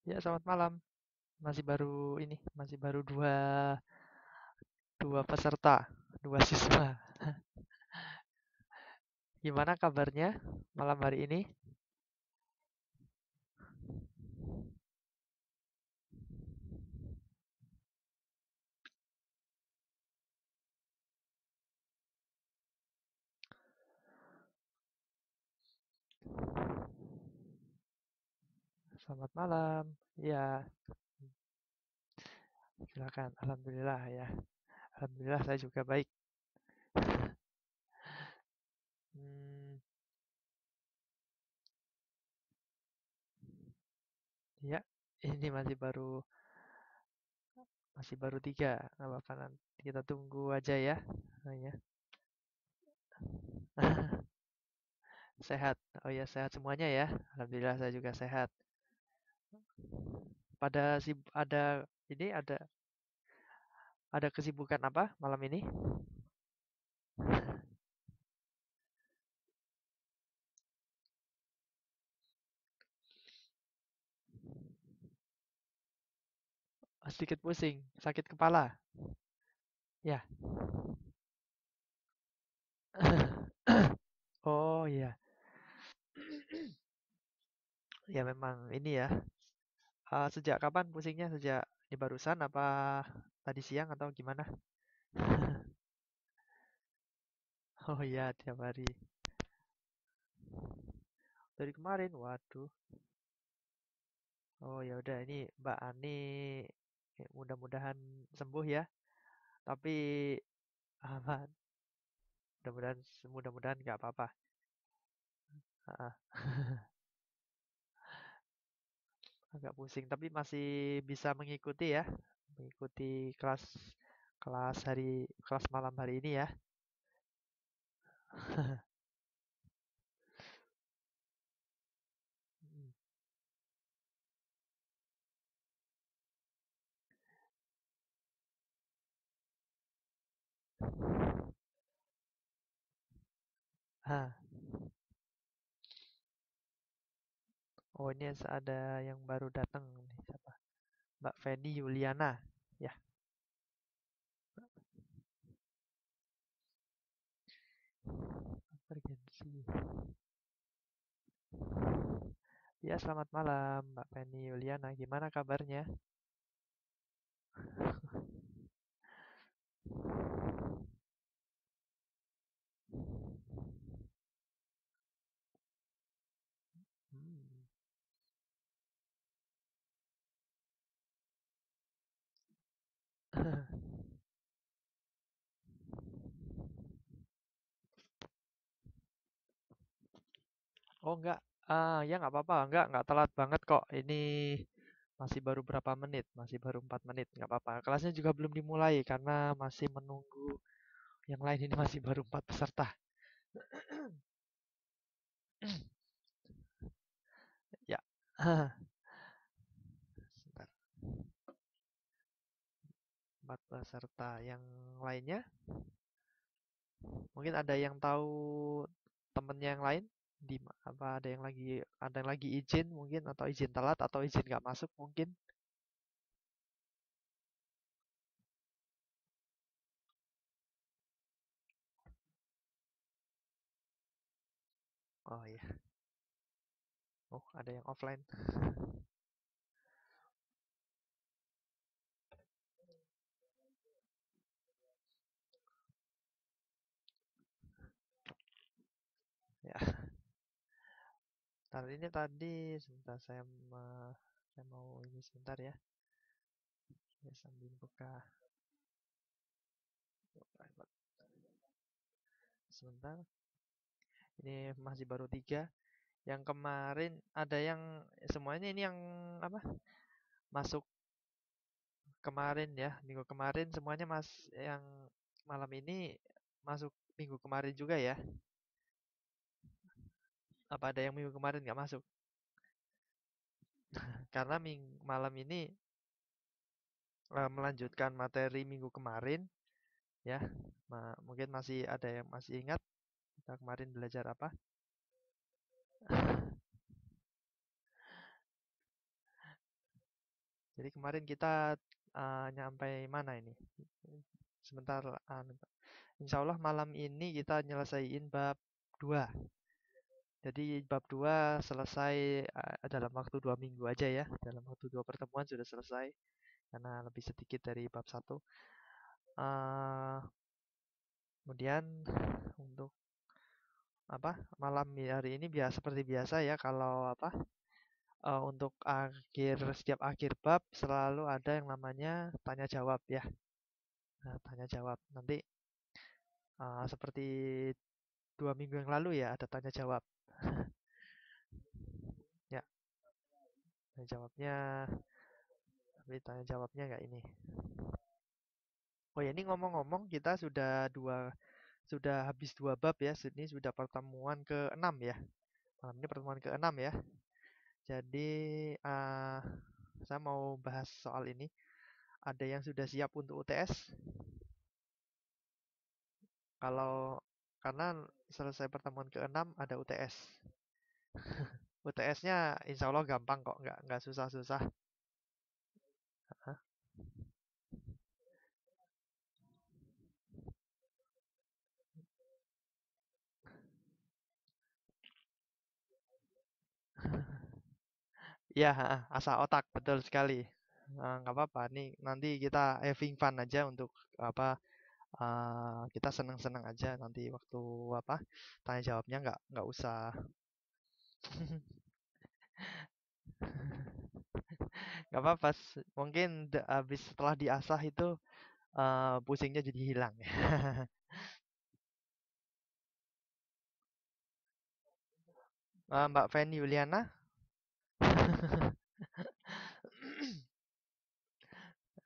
Ya, selamat malam. Masih baru dua peserta, dua siswa. Gimana kabarnya malam hari ini? Selamat malam. Ya, silakan. Alhamdulillah ya. Alhamdulillah saya juga baik. Hmm, ya, ini masih baru tiga. Nggak apa-apa, nanti kita tunggu aja ya. Oh, ya. Sehat. Oh ya, sehat semuanya ya. Alhamdulillah saya juga sehat. Pada ada kesibukan apa malam ini? Sedikit pusing, sakit kepala. Ya. Oh iya, ya memang ini ya. Sejak kapan pusingnya? Sejak ini barusan apa tadi siang atau gimana? Oh iya, tiap hari. Dari kemarin, waduh. Oh ya udah, ini Mbak Ani mudah-mudahan sembuh ya. Tapi aman. Mudah-mudahan mudah-mudahan nggak apa-apa. Ah, agak pusing, tapi masih bisa mengikuti ya. Mengikuti kelas kelas malam hari ini ya. Mm. Ah, oh ini ada yang baru datang nih, siapa? Mbak Feni Yuliana. Ya, urgensi. Ya, selamat malam Mbak Feni Yuliana. Gimana kabarnya? Hmm. Oh enggak, ya nggak apa-apa, nggak telat banget kok. Ini masih baru berapa menit? Masih baru 4 menit, nggak apa-apa. Kelasnya juga belum dimulai karena masih menunggu yang lain ini masih baru 4 peserta. Ya, sebentar. 4 peserta yang lainnya. Mungkin ada yang tahu temennya yang lain apa ada yang lagi izin mungkin atau izin telat atau izin nggak masuk mungkin. Oh iya. Oh, ada yang offline. Ya, ini tadi sebentar saya mau ini sebentar ya. Saya sambil buka private sebentar. Ini masih baru tiga. Yang kemarin ada yang semuanya ini yang apa? Masuk kemarin ya, minggu kemarin semuanya yang malam ini masuk minggu kemarin juga ya. Apa ada yang minggu kemarin nggak masuk? Karena malam ini melanjutkan materi minggu kemarin ya. Mungkin masih ada yang masih ingat kita kemarin belajar apa? Jadi kemarin kita nyampai mana ini? Sebentar, insya Allah malam ini kita nyelesain bab 2. Jadi bab 2 selesai dalam waktu 2 minggu aja ya. Dalam waktu 2 pertemuan sudah selesai. Karena lebih sedikit dari bab 1. Kemudian untuk malam hari ini biasa seperti biasa ya, kalau untuk setiap akhir bab selalu ada yang namanya tanya jawab ya. Nah, tanya jawab nanti seperti 2 minggu yang lalu ya, ada tanya jawab. Ya, tanya jawabnya, tapi tanya jawabnya nggak ini. Oh ya, ini ngomong-ngomong kita sudah habis 2 bab ya. Ini sudah pertemuan ke-6 ya. Malam ini pertemuan ke-6 ya. Jadi saya mau bahas soal ini. Ada yang sudah siap untuk UTS? Kalau karena selesai pertemuan ke-6 ada UTS. UTS-nya insya Allah gampang kok, nggak susah-susah. Iya, asal otak, betul sekali. Nggak apa-apa, nih nanti kita having fun aja untuk kita seneng-seneng aja nanti waktu tanya jawabnya nggak usah. Nggak apa-apa, mungkin habis setelah diasah itu pusingnya jadi hilang. Mbak Feni Yuliana.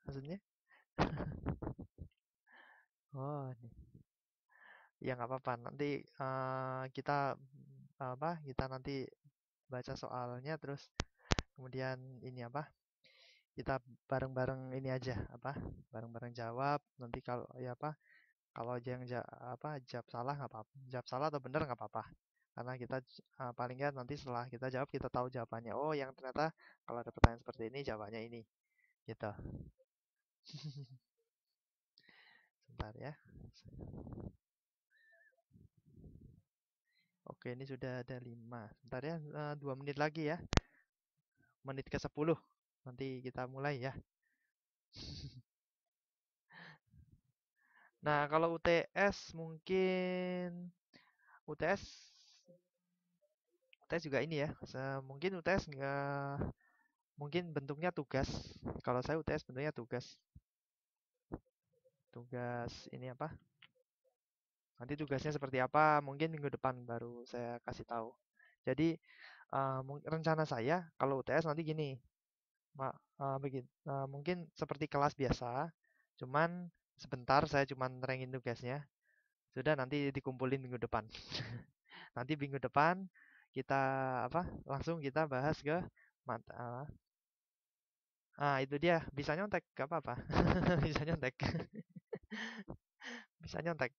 Maksudnya? Oh, ya nggak apa-apa. Nanti kita nanti baca soalnya, terus kemudian ini kita bareng-bareng ini aja bareng-bareng jawab. Nanti kalau kalau aja yang jawab salah nggak apa-apa. Jawab salah atau benar nggak apa-apa. Karena kita paling nggak nanti setelah kita jawab kita tahu jawabannya. Oh, yang ternyata kalau ada pertanyaan seperti ini jawabannya ini. Gitu. Sebentar ya. Oke, ini sudah ada 5. Sebentar ya, 2 menit lagi ya. Menit ke-10. Nanti kita mulai ya. Nah, kalau UTS mungkin UTS UTS juga ini ya. Mungkin UTS nggak mungkin bentuknya tugas. Kalau saya UTS bentuknya tugas. Tugas ini Nanti tugasnya seperti apa? Mungkin minggu depan baru saya kasih tahu. Jadi rencana saya kalau UTS nanti gini, mungkin seperti kelas biasa, cuman sebentar saya cuman nerangin tugasnya. Sudah nanti dikumpulin minggu depan. Nanti minggu depan kita langsung kita bahas ke mata. Itu dia, bisa nyontek, gak apa-apa. Bisa nyontek. Bisa nyontek.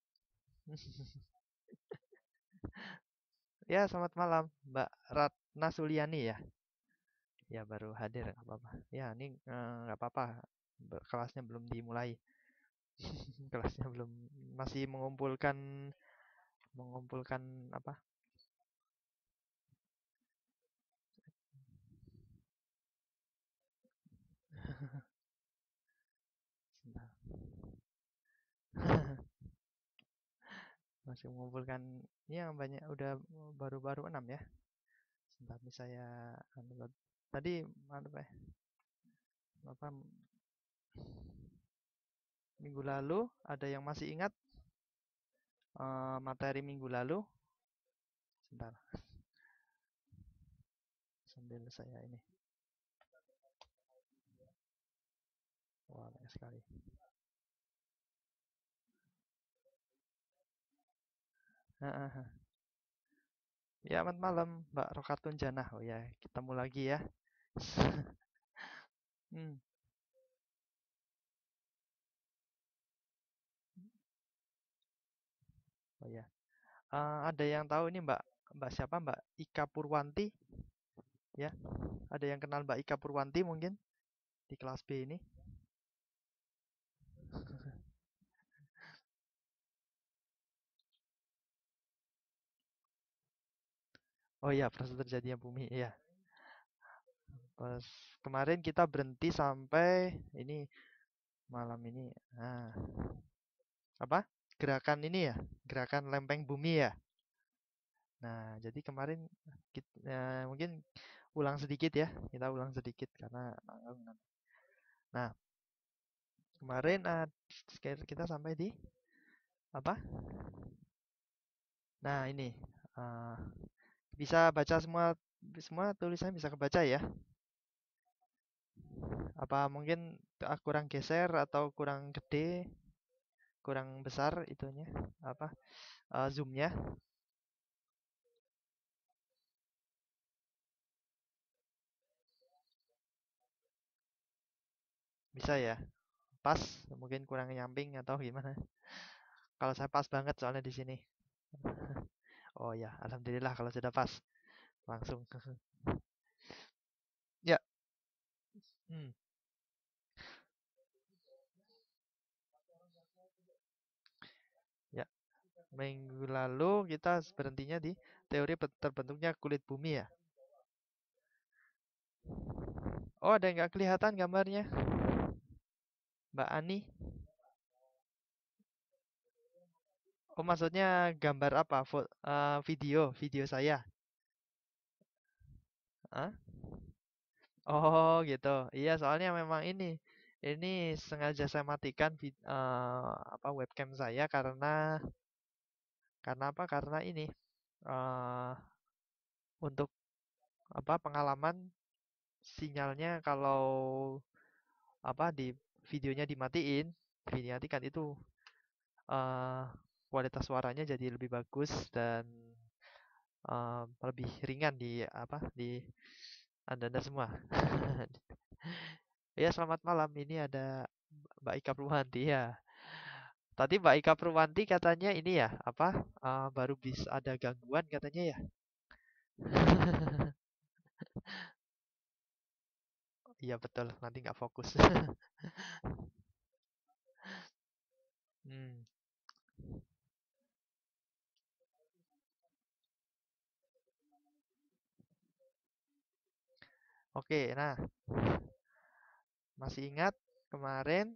Ya, selamat malam, Mbak Ratna Suliani ya. Ya, baru hadir, nggak apa-apa. Ya, ini nggak apa-apa. Kelasnya belum dimulai. Kelasnya belum, masih mengumpulkan mengumpulkan apa? Sebentar. Masih mengumpulkan yang banyak, udah baru-baru 6 ya. Sebentar nih saya tadi apa minggu lalu ada yang masih ingat materi minggu lalu? Sebentar, sambil saya ini. Wah, banyak sekali. Ya, selamat malam, Mbak Rokatun Janah. Oh ya, ketemu lagi ya. Hmm, oh ya. Ada yang tahu ini Mbak Mbak siapa? Mbak Ika Purwanti? Ya, ada yang kenal Mbak Ika Purwanti mungkin? di kelas B ini? Oh iya, proses terjadinya bumi. Iya. Pas kemarin kita berhenti sampai ini malam ini. Nah, apa? Gerakan ini ya, gerakan lempeng bumi ya. Nah, jadi kemarin mungkin ulang sedikit ya. Kita ulang sedikit karena nah, kemarin kita sampai di apa? Nah, ini eh, bisa baca semua semua tulisannya bisa kebaca ya. Apa mungkin kurang geser atau kurang gede, kurang besar itunya apa zoomnya? Bisa ya? Pas, mungkin kurang nyamping atau gimana? Kalau saya pas banget soalnya di sini. Oh ya, alhamdulillah kalau sudah pas langsung. Ya, hmm, ya. Minggu lalu kita berhentinya di teori terbentuknya kulit bumi ya. Oh, ada yang nggak kelihatan gambarnya, Mbak Ani? Oh, maksudnya gambar apa? Video saya. Hah? Oh, gitu. Iya, soalnya memang ini sengaja saya matikan apa webcam saya karena apa? Karena ini untuk apa pengalaman sinyalnya kalau apa di videonya dimatikan itu eh, kualitas suaranya jadi lebih bagus dan lebih ringan di apa di anda semua. Ya, selamat malam. Ini ada Mbak Ika Purwanti ya. Tadi Mbak Ika Purwanti katanya ini ya, apa baru bisa ada gangguan katanya ya. Iya betul, nanti nggak fokus. Hmm. Oke, nah masih ingat kemarin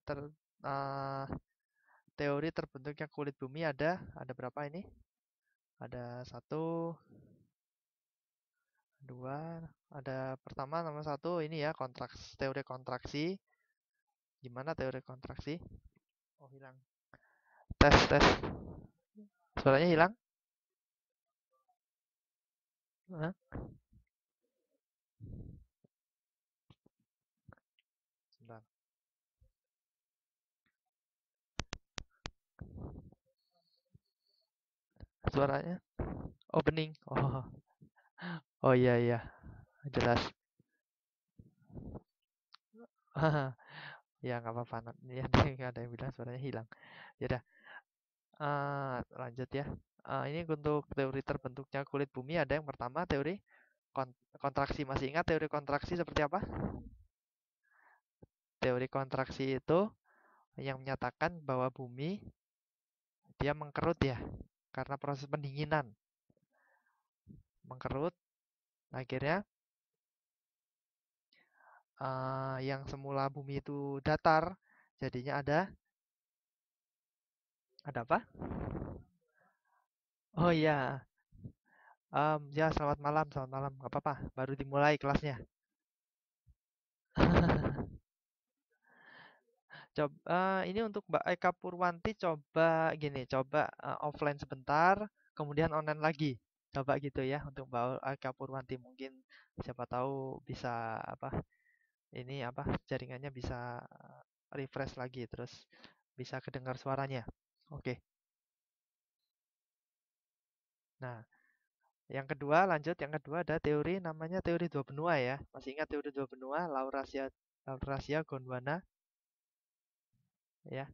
ter, eh, teori terbentuknya kulit bumi ada berapa ini? Ada satu, dua, ada pertama nomor satu ini ya teori kontraksi. Gimana teori kontraksi? Oh hilang. Tes tes. Suaranya hilang? Hah? Sebentar. Suaranya opening. Oh, oh iya iya, jelas. Ya nggak apa-apa. Ya nggak ada yang bilang suaranya hilang. Ya udah, lanjut ya. Ini untuk teori terbentuknya kulit bumi ada yang pertama teori kontraksi. Masih ingat teori kontraksi seperti apa? Teori kontraksi itu yang menyatakan bahwa bumi dia mengkerut ya karena proses pendinginan. Mengkerut akhirnya yang semula bumi itu datar jadinya ada apa? Oh iya, ya selamat malam, nggak apa-apa, baru dimulai kelasnya. Coba ini untuk Mbak Eka Purwanti coba gini, coba offline sebentar, kemudian online lagi. Coba gitu ya untuk Mbak Eka Purwanti mungkin siapa tahu bisa apa ini apa jaringannya bisa refresh lagi terus bisa kedengar suaranya. Oke. Nah, yang kedua lanjut yang kedua ada teori namanya teori dua benua ya. Masih ingat teori dua benua Laurasia Gondwana ya.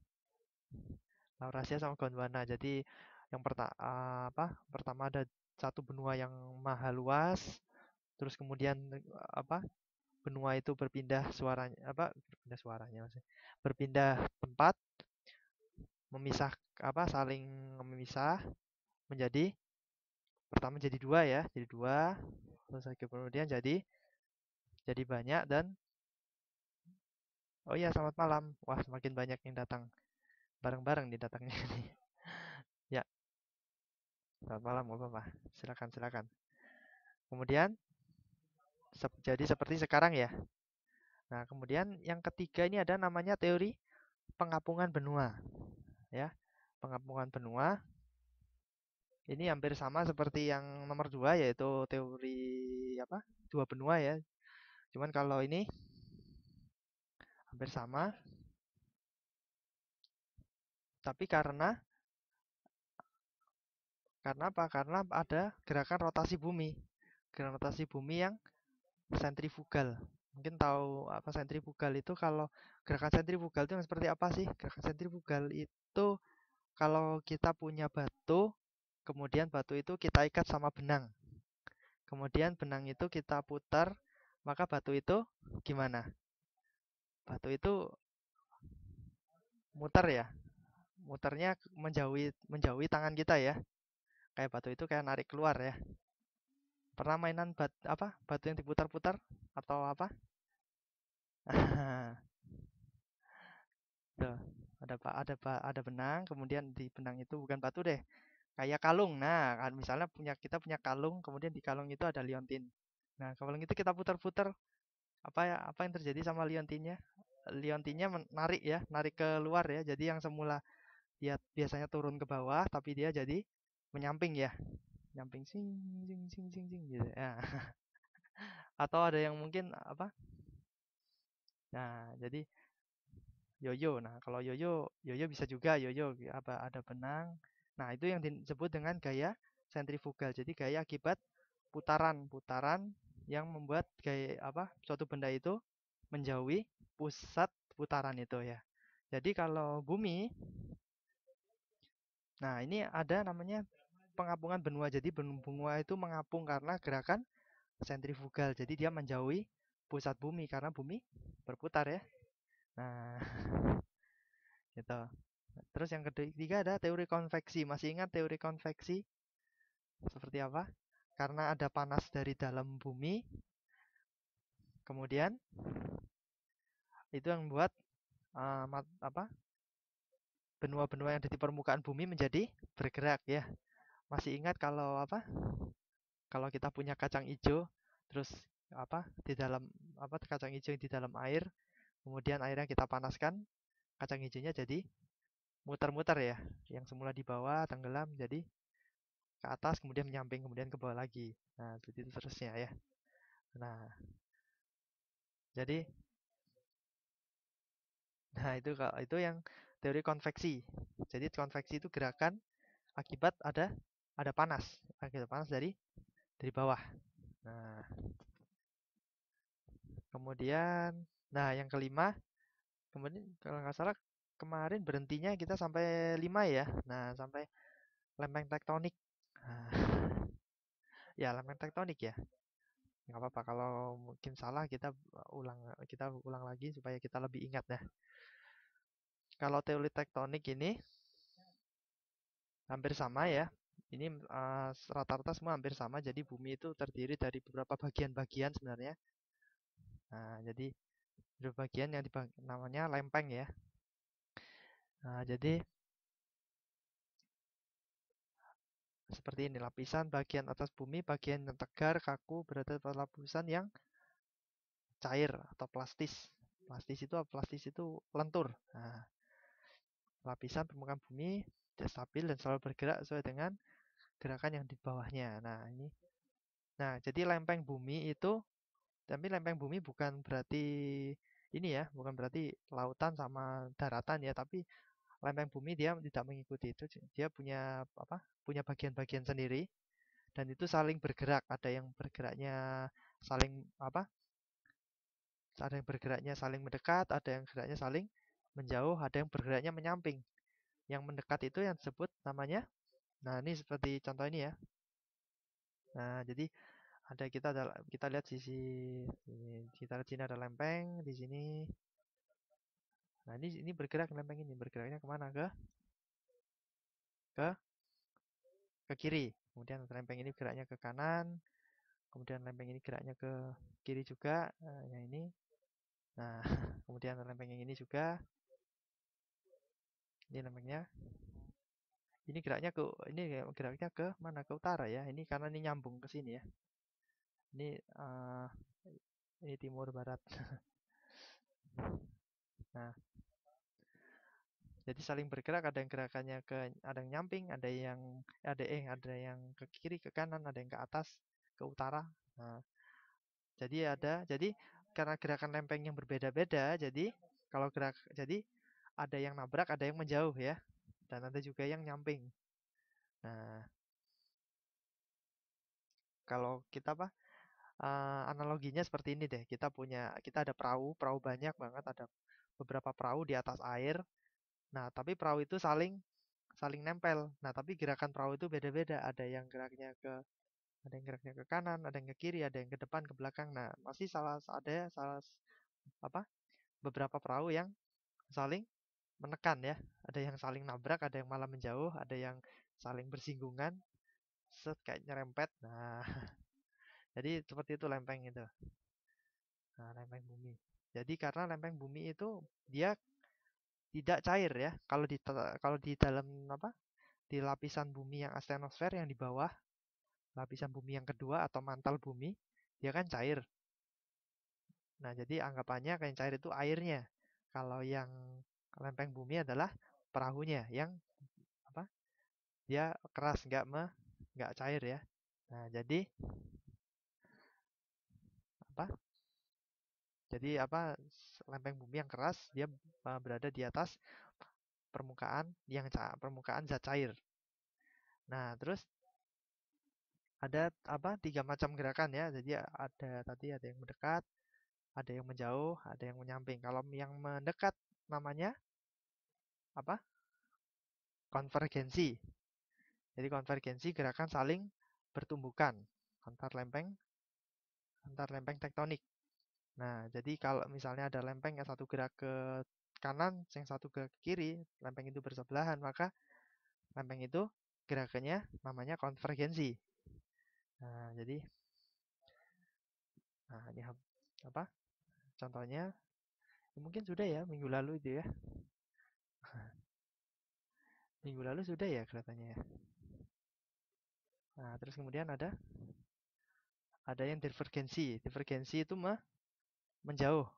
Laurasia sama Gondwana. Jadi yang pertama ada satu benua yang maha luas, terus kemudian apa? benua itu berpindah suaranya apa? Berpindah suaranya maksudnya. Berpindah tempat, memisah apa? Saling memisah menjadi pertama jadi dua ya, jadi dua. Terus kemudian jadi banyak dan oh iya selamat malam. Wah, semakin banyak yang datang. Bareng-bareng nih datangnya nih. Ya, selamat malam, gak apa-apa. Silakan, silakan. Kemudian jadi seperti sekarang ya. Nah, kemudian yang ketiga ini ada namanya teori pengapungan benua, ya. Pengapungan benua ini hampir sama seperti yang nomor dua yaitu teori apa? Dua benua ya. Cuman kalau ini hampir sama, tapi karena apa? Karena ada gerakan rotasi bumi. Gerakan rotasi bumi yang sentrifugal. Mungkin tahu apa sentrifugal itu kalau gerakan sentrifugal itu yang seperti apa sih? Gerakan sentrifugal itu kalau kita punya batu, kemudian batu itu kita ikat sama benang. Kemudian benang itu kita putar, maka batu itu gimana? Batu itu muter ya. Muternya menjauhi menjauhi tangan kita ya. Kayak batu itu kayak narik keluar ya. Pernah mainan apa? Batu yang diputar-putar atau apa? Tuh, ada benang, kemudian di benang itu bukan batu deh, kayak kalung. Nah, kan misalnya kita punya kalung, kemudian di kalung itu ada liontin. Nah, kalung itu kita putar-putar, apa yang terjadi sama liontinnya? Liontinnya menarik ya, narik keluar ya. Jadi yang semula dia biasanya turun ke bawah, tapi dia jadi menyamping ya, nyamping sing sing sing sing sing gitu. Ya. Atau ada yang mungkin apa? Nah, jadi yoyo. Nah, kalau yoyo bisa juga yoyo apa ada benang. Nah, itu yang disebut dengan gaya sentrifugal. Jadi gaya akibat putaran-putaran yang membuat gaya apa suatu benda itu menjauhi pusat putaran itu ya. Jadi kalau bumi, nah ini ada namanya pengapungan benua. Jadi benua itu mengapung karena gerakan sentrifugal. Jadi dia menjauhi pusat bumi karena bumi berputar ya. Nah, gitu. Terus yang ketiga ada teori konveksi. Masih ingat teori konveksi seperti apa? Karena ada panas dari dalam bumi, kemudian itu yang membuat apa? Benua-benua yang ada di permukaan bumi menjadi bergerak ya. Masih ingat kalau apa? Kalau kita punya kacang hijau, terus apa? Di dalam apa kacang hijau di dalam air, kemudian airnya kita panaskan, kacang hijaunya jadi muter-muter ya. Yang semula di bawah tenggelam jadi ke atas, kemudian menyamping, kemudian ke bawah lagi. Nah, begitu terusnya ya. Nah, jadi nah itu yang teori konveksi. Jadi konveksi itu gerakan akibat ada panas, akibat panas dari bawah. Nah, kemudian nah yang kelima, kemudian kalau nggak salah kemarin berhentinya kita sampai 5 ya. Nah, sampai lempeng tektonik. Nah, ya lempeng tektonik ya. Nggak apa-apa kalau mungkin salah kita ulang lagi supaya kita lebih ingat ya. Kalau teori tektonik ini hampir sama ya. Ini rata-rata semua hampir sama. Jadi bumi itu terdiri dari beberapa bagian-bagian sebenarnya. Nah, jadi beberapa bagian yang namanya lempeng ya. Nah, jadi seperti ini lapisan bagian atas bumi, bagian yang tegar, kaku berada pada lapisan yang cair atau plastis. Plastis itu lentur. Nah, lapisan permukaan bumi tidak stabil dan selalu bergerak sesuai dengan gerakan yang di bawahnya. Nah, ini. Nah, jadi lempeng bumi itu, tapi lempeng bumi bukan berarti ini ya, bukan berarti lautan sama daratan ya, tapi lempeng bumi dia tidak mengikuti itu. Dia punya apa? Punya bagian-bagian sendiri dan itu saling bergerak. Ada yang bergeraknya saling apa? Ada yang bergeraknya saling mendekat, ada yang bergeraknya saling menjauh, ada yang bergeraknya menyamping. Yang mendekat itu yang disebut namanya. Nah, ini seperti contoh ini ya. Nah, jadi kita lihat sisi ini, kita lihat sini ada lempeng di sini. Nah, ini bergerak lempeng ini, bergeraknya kemana? Ke ke kiri. Kemudian lempeng ini geraknya ke kanan, kemudian lempeng ini geraknya ke kiri juga. Nah, yang ini. Nah, kemudian lempeng yang ini juga. Ini lempengnya. Ini geraknya ke mana? Ke utara ya. Ini karena ini nyambung ke sini ya. Ini timur barat. Nah, jadi saling bergerak, ada yang gerakannya ada yang nyamping, ada yang ke kiri, ke kanan, ada yang ke atas, ke utara. Nah, jadi karena gerakan lempeng yang berbeda-beda, jadi ada yang nabrak, ada yang menjauh ya, dan ada juga yang nyamping. Nah, kalau kita analoginya seperti ini deh. Kita ada perahu banyak banget, ada beberapa perahu di atas air. Nah, tapi perahu itu saling saling nempel. Nah, tapi gerakan perahu itu beda-beda. Ada yang geraknya ke kanan, ada yang ke kiri, ada yang ke depan, ke belakang. Nah, masih salah apa? Beberapa perahu yang saling menekan ya. Ada yang saling nabrak, ada yang malah menjauh, ada yang saling bersinggungan, kayak nyerempet. Nah, jadi seperti itu lempeng itu. Nah, lempeng bumi. Jadi karena lempeng bumi itu dia tidak cair ya. Kalau di dalam di lapisan bumi yang astenosfer yang di bawah, lapisan bumi yang kedua atau mantel bumi, dia kan cair. Nah, jadi anggapannya yang cair itu airnya. Kalau yang lempeng bumi adalah perahunya yang apa? Dia keras, nggak cair ya. Nah, jadi apa? Lempeng bumi yang keras dia berada di atas permukaan zat cair. Nah, terus ada 3 macam gerakan ya. Jadi ada yang mendekat, ada yang menjauh, ada yang menyamping. Kalau yang mendekat namanya apa? Konvergensi. Jadi konvergensi gerakan saling bertumbukan antar lempeng tektonik. Nah, jadi kalau misalnya ada lempeng yang satu gerak ke kanan, yang satu ke kiri, lempeng itu bersebelahan, maka lempeng itu gerakannya namanya konvergensi. Nah, jadi ini apa? Contohnya mungkin sudah ya minggu lalu itu ya. Minggu lalu sudah ya kelihatannya ya. Nah, terus kemudian ada yang divergensi. Divergensi itu menjauh.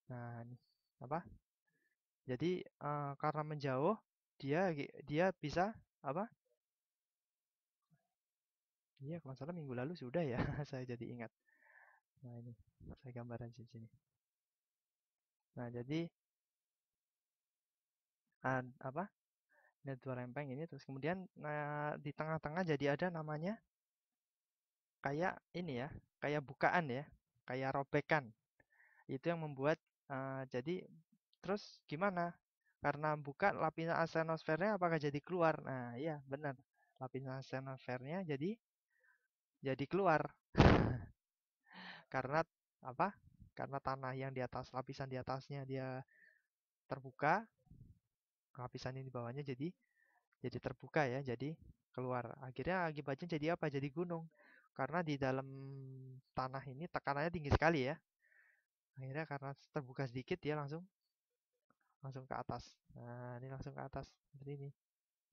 Nah, ini apa? Jadi karena menjauh dia bisa apa? Iya, kalau salah minggu lalu sudah ya. Saya jadi ingat. Nah, ini saya gambaran di sini. Nah, jadi apa? Ada 2 lempeng ini, terus kemudian di tengah-tengah jadi ada namanya kayak ini ya, kayak bukaan ya, kayak robekan. Itu yang membuat jadi terus gimana? Karena buka lapisan astenosfernya apakah jadi keluar? Nah, iya benar. Lapisan astenosfernya jadi keluar. Karena apa? Karena tanah yang di atas, lapisan di atasnya dia terbuka, lapisan yang di bawahnya jadi terbuka ya, jadi keluar. Akhirnya akibatnya jadi apa? Jadi gunung. Karena di dalam tanah ini tekanannya tinggi sekali ya. Akhirnya karena terbuka sedikit dia langsung langsung ke atas. Nah, ini langsung ke atas seperti ini.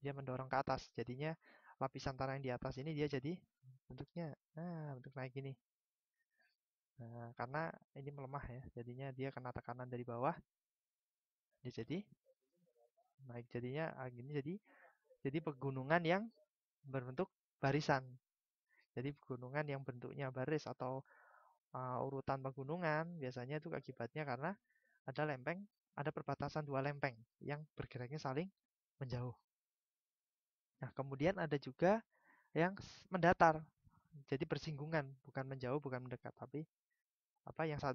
Dia mendorong ke atas. Jadinya lapisan tanah yang di atas ini dia jadi bentuknya bentuk naik ini. Nah, karena ini melemah ya. Jadinya dia kena tekanan dari bawah. Dia jadi naik, jadinya gini, jadi pegunungan yang berbentuk barisan. Jadi pegunungan yang bentuknya baris atau urutan pegunungan biasanya itu akibatnya karena ada perbatasan 2 lempeng yang bergeraknya saling menjauh. Nah, kemudian ada juga yang mendatar. Jadi bersinggungan, bukan menjauh, bukan mendekat, tapi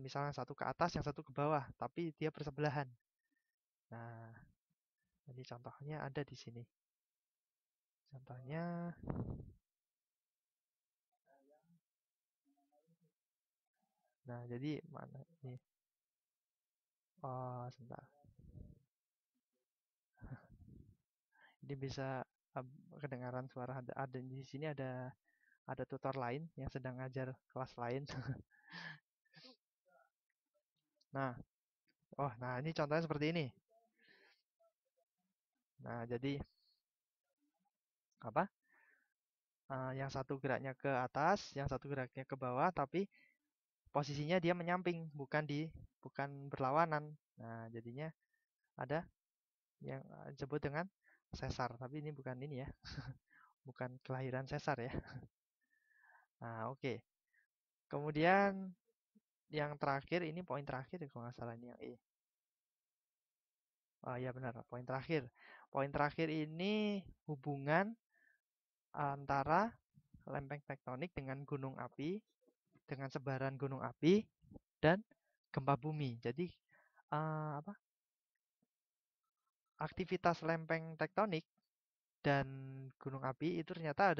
misalnya satu ke atas, yang satu ke bawah, tapi dia bersebelahan. Nah, ini contohnya ada di sini. Contohnya Nah, jadi mana ini? Oh, sebentar. Ini bisa kedengaran suara ada di sini ada tutor lain yang sedang ngajar kelas lain. Nah, nah ini contohnya seperti ini. Nah, jadi apa? Yang satu geraknya ke atas, yang satu geraknya ke bawah, tapi posisinya dia menyamping, bukan berlawanan. Nah, jadinya ada yang disebut dengan sesar, tapi ini bukan ini ya, bukan kelahiran sesar ya. Nah, oke. Kemudian yang terakhir ini poin terakhir ya, kalau nggak salah ini yang E. Oh iya benar, poin terakhir. Poin terakhir ini hubungan antara lempeng tektonik dengan gunung api, dengan sebaran gunung api dan gempa bumi. Jadi apa? Aktivitas lempeng tektonik dan gunung api itu ternyata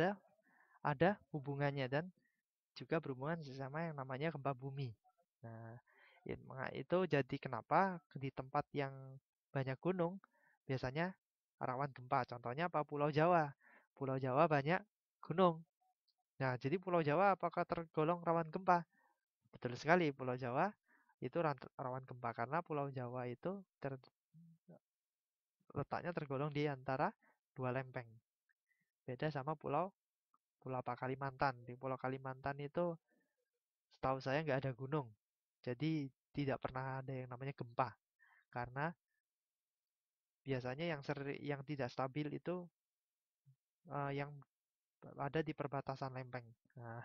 ada hubungannya dan juga berhubungan sama yang namanya gempa bumi. Nah, itu jadi kenapa di tempat yang banyak gunung biasanya rawan gempa. Contohnya apa? Pulau Jawa. Pulau Jawa banyak gunung. Nah, jadi Pulau Jawa apakah tergolong rawan gempa? Betul sekali, Pulau Jawa itu rawan gempa karena Pulau Jawa itu letaknya tergolong di antara dua lempeng. Beda sama Pulau Pulau apa Kalimantan. Di Pulau Kalimantan itu setahu saya nggak ada gunung. Jadi tidak pernah ada yang namanya gempa. Karena biasanya yang tidak stabil itu yang ada di perbatasan lempeng. Nah,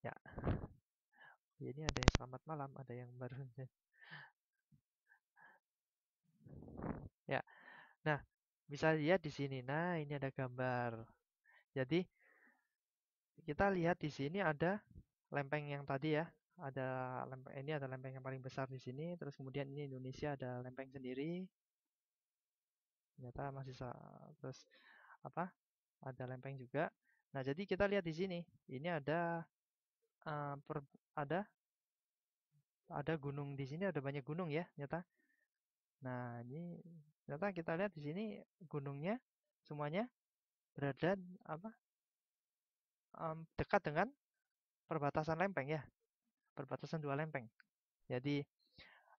ya, ini ada yang selamat malam, ada yang baru. Ya, nah bisa lihat di sini. Nah, ini ada gambar. Jadi kita lihat di sini ada lempeng yang tadi ya. Ada lempeng ini ada lempeng yang paling besar di sini. Terus kemudian ini Indonesia ada lempeng sendiri. Ternyata terus apa? Ada lempeng juga. Nah, jadi kita lihat di sini. Ini eh, per- ada ada gunung di sini, ada banyak gunung ya, ternyata. Nah, ini ternyata kita lihat di sini gunungnya semuanya berada apa? Dekat dengan perbatasan lempeng ya, perbatasan dua lempeng. Jadi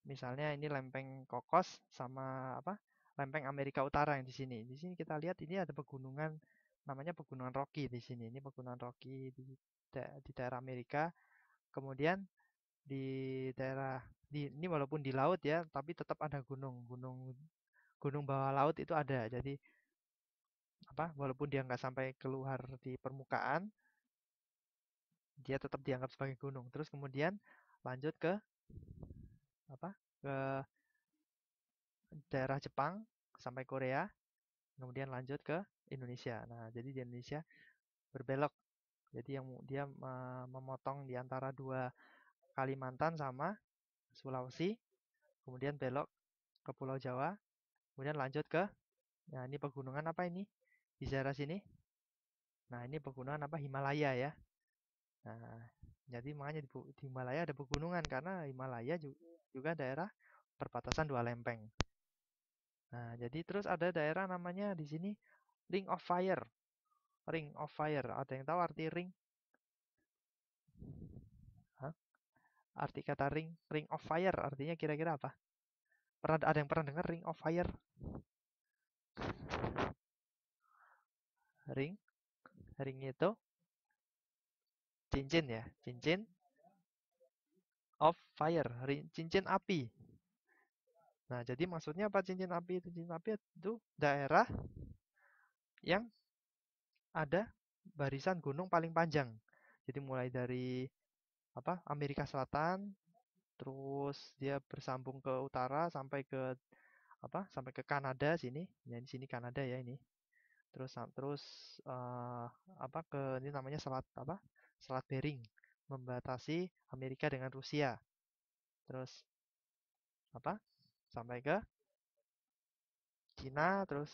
misalnya ini lempeng Kokos sama apa? Lempeng Amerika Utara yang di sini. Di sini kita lihat ini ada pegunungan namanya Pegunungan Rocky di sini. Ini Pegunungan Rocky di daerah Amerika. Kemudian di daerah ini walaupun di laut ya, tapi tetap ada gunung bawah laut itu ada. Jadi apa? Walaupun dia nggak sampai keluar di permukaan, dia tetap dianggap sebagai gunung. Terus kemudian lanjut ke apa? Ke daerah Jepang sampai Korea, kemudian lanjut ke Indonesia. Nah, jadi di Indonesia berbelok. Jadi yang dia memotong di antara dua Kalimantan sama Sulawesi, kemudian belok ke Pulau Jawa, kemudian lanjut ke, nah ini pegunungan apa ini? Di daerah sini. Nah, ini pegunungan apa? Himalaya ya. Nah, jadi makanya di Himalaya ada pegunungan karena Himalaya juga daerah perbatasan dua lempeng. Nah, jadi terus ada daerah namanya di sini Ring of Fire. Ring of Fire. Ada yang tahu arti ring? Hah? Arti kata ring, Ring of Fire artinya kira-kira apa? Ada yang pernah dengar Ring of Fire? Ring, ring itu cincin ya, cincin of fire, cincin api. Nah, jadi maksudnya apa cincin api itu? Cincin api itu daerah yang ada barisan gunung paling panjang. Jadi mulai dari apa? Amerika Selatan, terus dia bersambung ke utara sampai ke apa? Sampai ke Kanada sini. Ya, di sini Kanada ya ini. Terus eh, apa ke ini namanya Selat apa? Selat Bering membatasi Amerika dengan Rusia. Terus apa? Sampai ke Cina, terus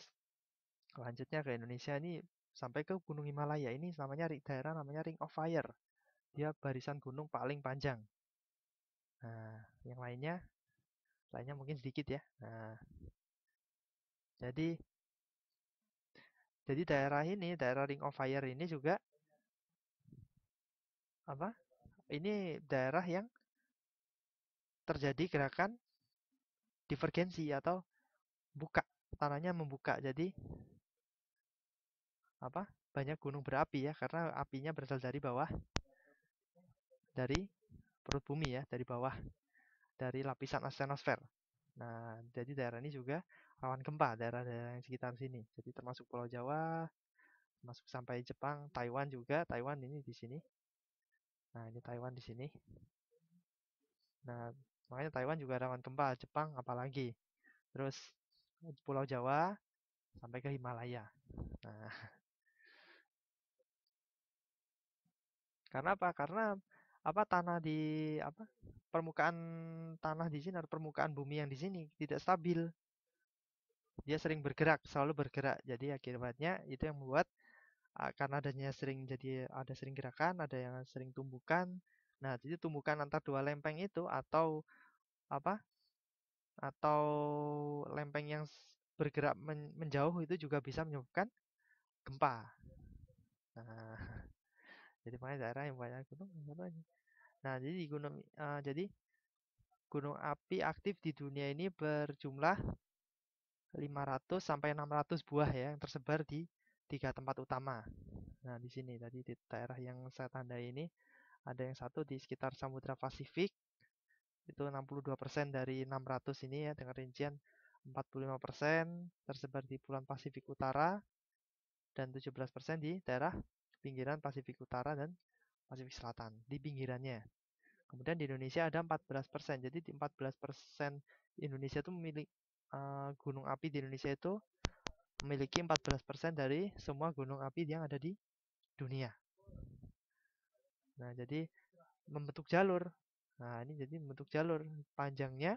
lanjutnya ke Indonesia ini sampai ke Gunung Himalaya. Ini namanya daerah namanya Ring of Fire. dia barisan gunung paling panjang. Nah, yang lainnya mungkin sedikit ya. Nah, jadi daerah Ring of Fire ini juga apa? Ini daerah yang terjadi gerakan divergensi atau buka, tanahnya membuka. Jadi apa? Banyak gunung berapi ya, karena apinya berasal dari bawah, dari perut bumi ya, dari bawah, dari lapisan asthenosfer. Nah, jadi daerah ini juga rawan gempa, daerah-daerah yang sekitar sini. Jadi termasuk Pulau Jawa, masuk sampai Jepang, Taiwan juga. Taiwan ini di sini. Nah, ini Taiwan di sini. Nah, makanya Taiwan juga rawan gempa, Jepang apalagi. Terus Pulau Jawa sampai ke Himalaya. Nah, karena apa? Karena apa tanah di apa? Permukaan tanah di sini atau permukaan bumi yang di sini tidak stabil. Dia sering bergerak, selalu bergerak. Jadi akibatnya itu yang membuat karena adanya sering gerakan, ada yang sering tumbukan. Nah, jadi tumbukan antar dua lempeng itu atau apa? Atau lempeng yang bergerak menjauh itu juga bisa menyebabkan gempa. Nah, jadi makanya daerah yang banyak gunung. Nah, jadi gunung api aktif di dunia ini berjumlah 500 sampai 600 buah ya yang tersebar di 3 tempat utama. Nah, di sini tadi di daerah yang saya tandai ini ada yang satu di sekitar Samudra Pasifik, itu 62% dari 600 ini ya, dengan rincian 45% tersebar di Kepulauan Pasifik Utara dan 17% di daerah pinggiran Pasifik Utara dan Pasifik Selatan di pinggirannya. Kemudian di Indonesia ada 14%. Jadi di 14% Indonesia itu memiliki gunung api di Indonesia itu memiliki 14% dari semua gunung api yang ada di dunia. Nah, jadi membentuk jalur. Nah, ini jadi membentuk jalur panjangnya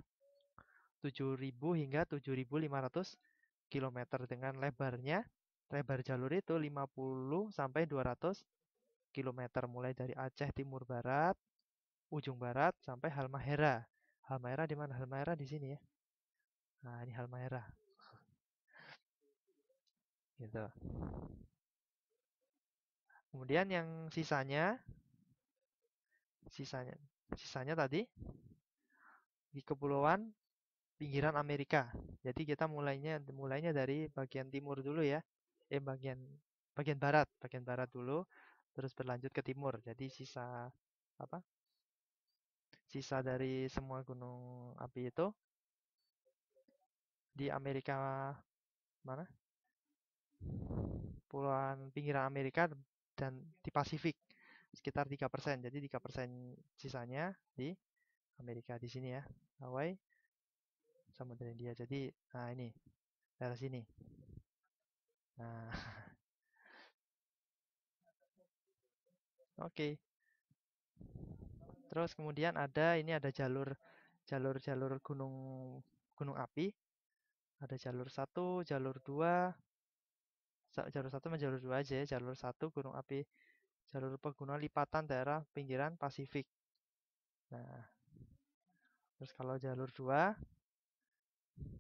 7.000 hingga 7.500 km dengan lebar jalur itu 50 sampai 200 km mulai dari Aceh Timur Barat, ujung barat sampai Halmahera. Halmahera di mana? Halmahera di sini ya. Nah, ini Halmahera. Gitu. Kemudian yang sisanya tadi di kepulauan pinggiran Amerika. Jadi kita mulainya dari bagian timur dulu ya. Bagian bagian barat dulu, terus berlanjut ke timur. Jadi apa? Sisa dari semua gunung api itu di Amerika mana? Pulauan pinggiran Amerika dan di Pasifik sekitar 3%. Jadi 3% sisanya di Amerika di sini ya. Hawaii, Samudra India. Jadi nah ini daerah sini. Nah, oke. Terus kemudian ada jalur gunung gunung api. Ada jalur satu sama jalur 2 aja ya. Jalur satu gunung api, jalur pegunungan lipatan daerah pinggiran Pasifik. Nah, terus kalau jalur 2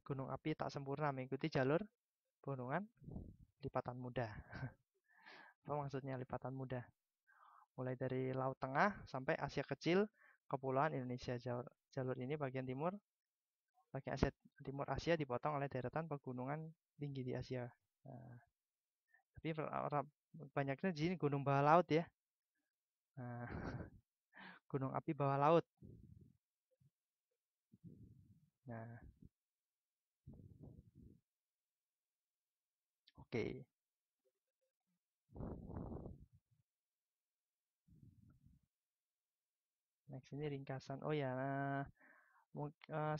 gunung api tak sempurna mengikuti jalur pegunungan lipatan muda. Apa maksudnya lipatan muda? Mulai dari Laut Tengah sampai Asia Kecil, Kepulauan Indonesia. Jalur ini bagian Asia dipotong oleh deretan pegunungan tinggi di Asia. Nah, tapi banyaknya di sini gunung bawah laut ya. Nah, gunung api bawah laut. Nah, oke. Next ini ringkasan. Oh ya,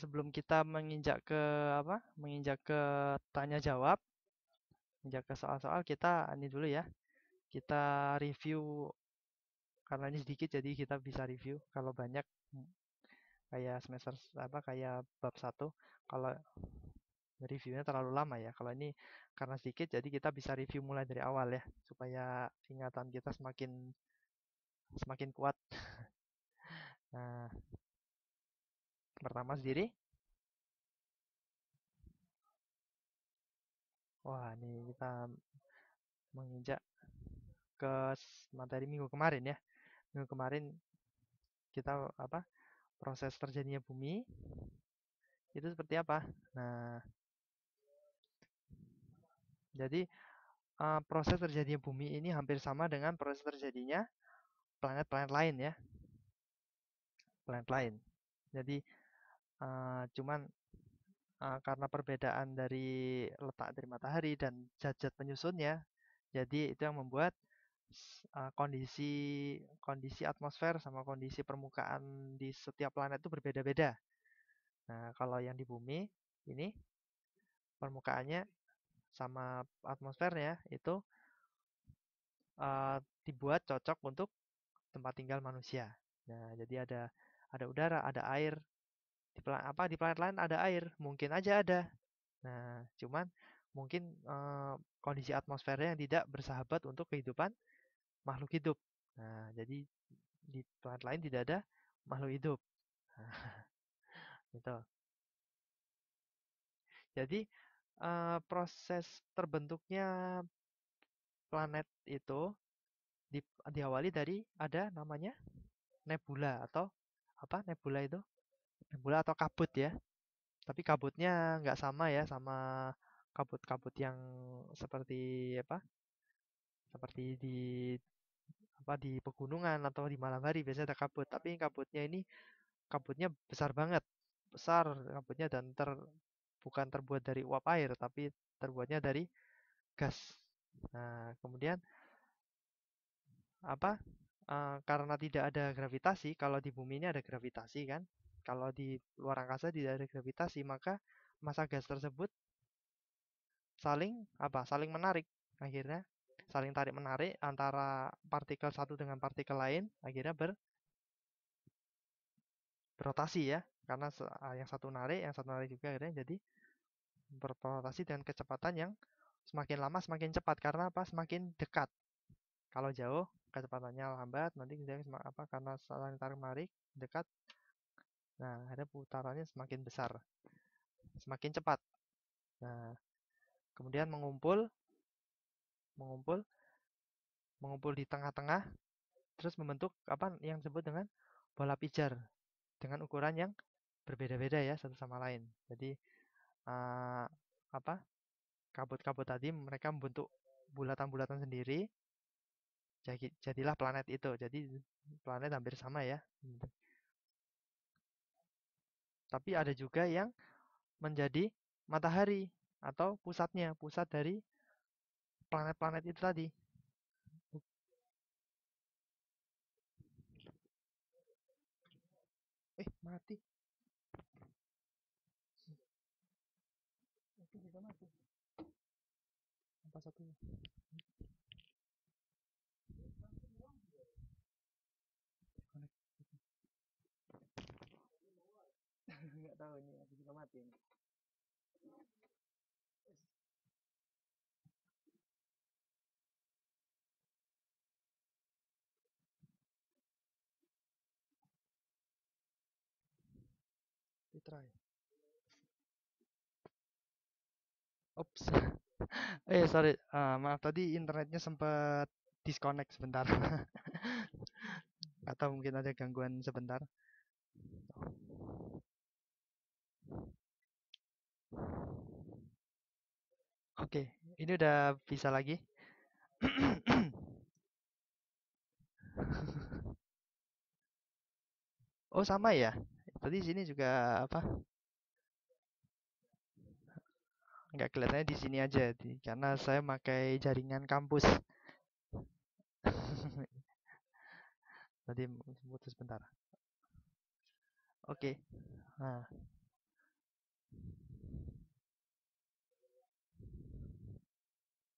sebelum kita menginjak ke apa? Menginjak ke tanya jawab, menginjak ke soal-soal kita ini dulu ya. Kita review karena ini sedikit jadi kita bisa review. Kalau banyak kayak semester kayak bab 1 kalau reviewnya terlalu lama ya. Kalau ini karena sedikit jadi kita bisa review mulai dari awal ya supaya ingatan kita semakin semakin kuat. Nah, pertama sendiri. Wah, ini kita menginjak ke materi minggu kemarin ya. Minggu kemarin kita apa? Proses terjadinya bumi itu seperti apa? Nah, jadi proses terjadinya bumi ini hampir sama dengan proses terjadinya planet-planet lain ya, planet lain. Jadi cuman karena perbedaan dari letak dari matahari dan zat-zat penyusunnya, jadi itu yang membuat kondisi kondisi atmosfer sama kondisi permukaan di setiap planet itu berbeda-beda. Nah, kalau yang di bumi ini permukaannya sama atmosfernya itu dibuat cocok untuk tempat tinggal manusia. Nah, jadi ada udara, ada air. Di planet lain ada air, mungkin aja ada. Nah, cuman mungkin kondisi atmosfernya yang tidak bersahabat untuk kehidupan makhluk hidup. Nah, jadi di planet lain tidak ada makhluk hidup. Gitu. Jadi proses terbentuknya planet itu diawali dari ada namanya nebula atau apa nebula itu? Nebula atau kabut ya. Tapi kabutnya nggak sama ya sama kabut-kabut yang seperti apa? Seperti di pegunungan atau di malam hari biasanya ada kabut. Tapi kabutnya ini kabutnya besar banget. Besar kabutnya dan bukan terbuat dari uap air tapi terbuatnya dari gas. Nah, kemudian apa? Karena tidak ada gravitasi, kalau di bumi ini ada gravitasi kan. Kalau di luar angkasa tidak ada gravitasi, maka massa gas tersebut saling menarik. Akhirnya saling tarik menarik antara partikel satu dengan partikel lain, akhirnya berotasi ya. Karena yang satu narik juga akhirnya jadi berotasi dengan kecepatan yang semakin lama semakin cepat karena apa? Semakin dekat. Kalau jauh kecepatannya lambat, nanti dia karena saling tarik menarik dekat. Nah, akhirnya putarannya semakin besar, semakin cepat. Nah, kemudian mengumpul, mengumpul di tengah-tengah, terus membentuk apa yang disebut dengan bola pijar dengan ukuran yang berbeda-beda ya satu sama lain. Jadi uh, apa kabut-kabut tadi mereka membentuk bulatan-bulatan sendiri, jadilah planet itu. Jadi planet hampir sama ya. Tapi ada juga yang menjadi matahari atau pusat dari planet-planet itu tadi. Mati. Itu juga mati. Apa satunya? Nggak tahu ini aku juga mati. Try. Ops. Sorry. Maaf tadi internetnya sempat disconnect sebentar. Atau mungkin ada gangguan sebentar. Oke, ini udah bisa lagi. Oh, sama ya. Tadi sini juga apa? Nggak kelihatannya di sini aja, karena saya pakai jaringan kampus. Tadi putus sebentar. Oke. Nah.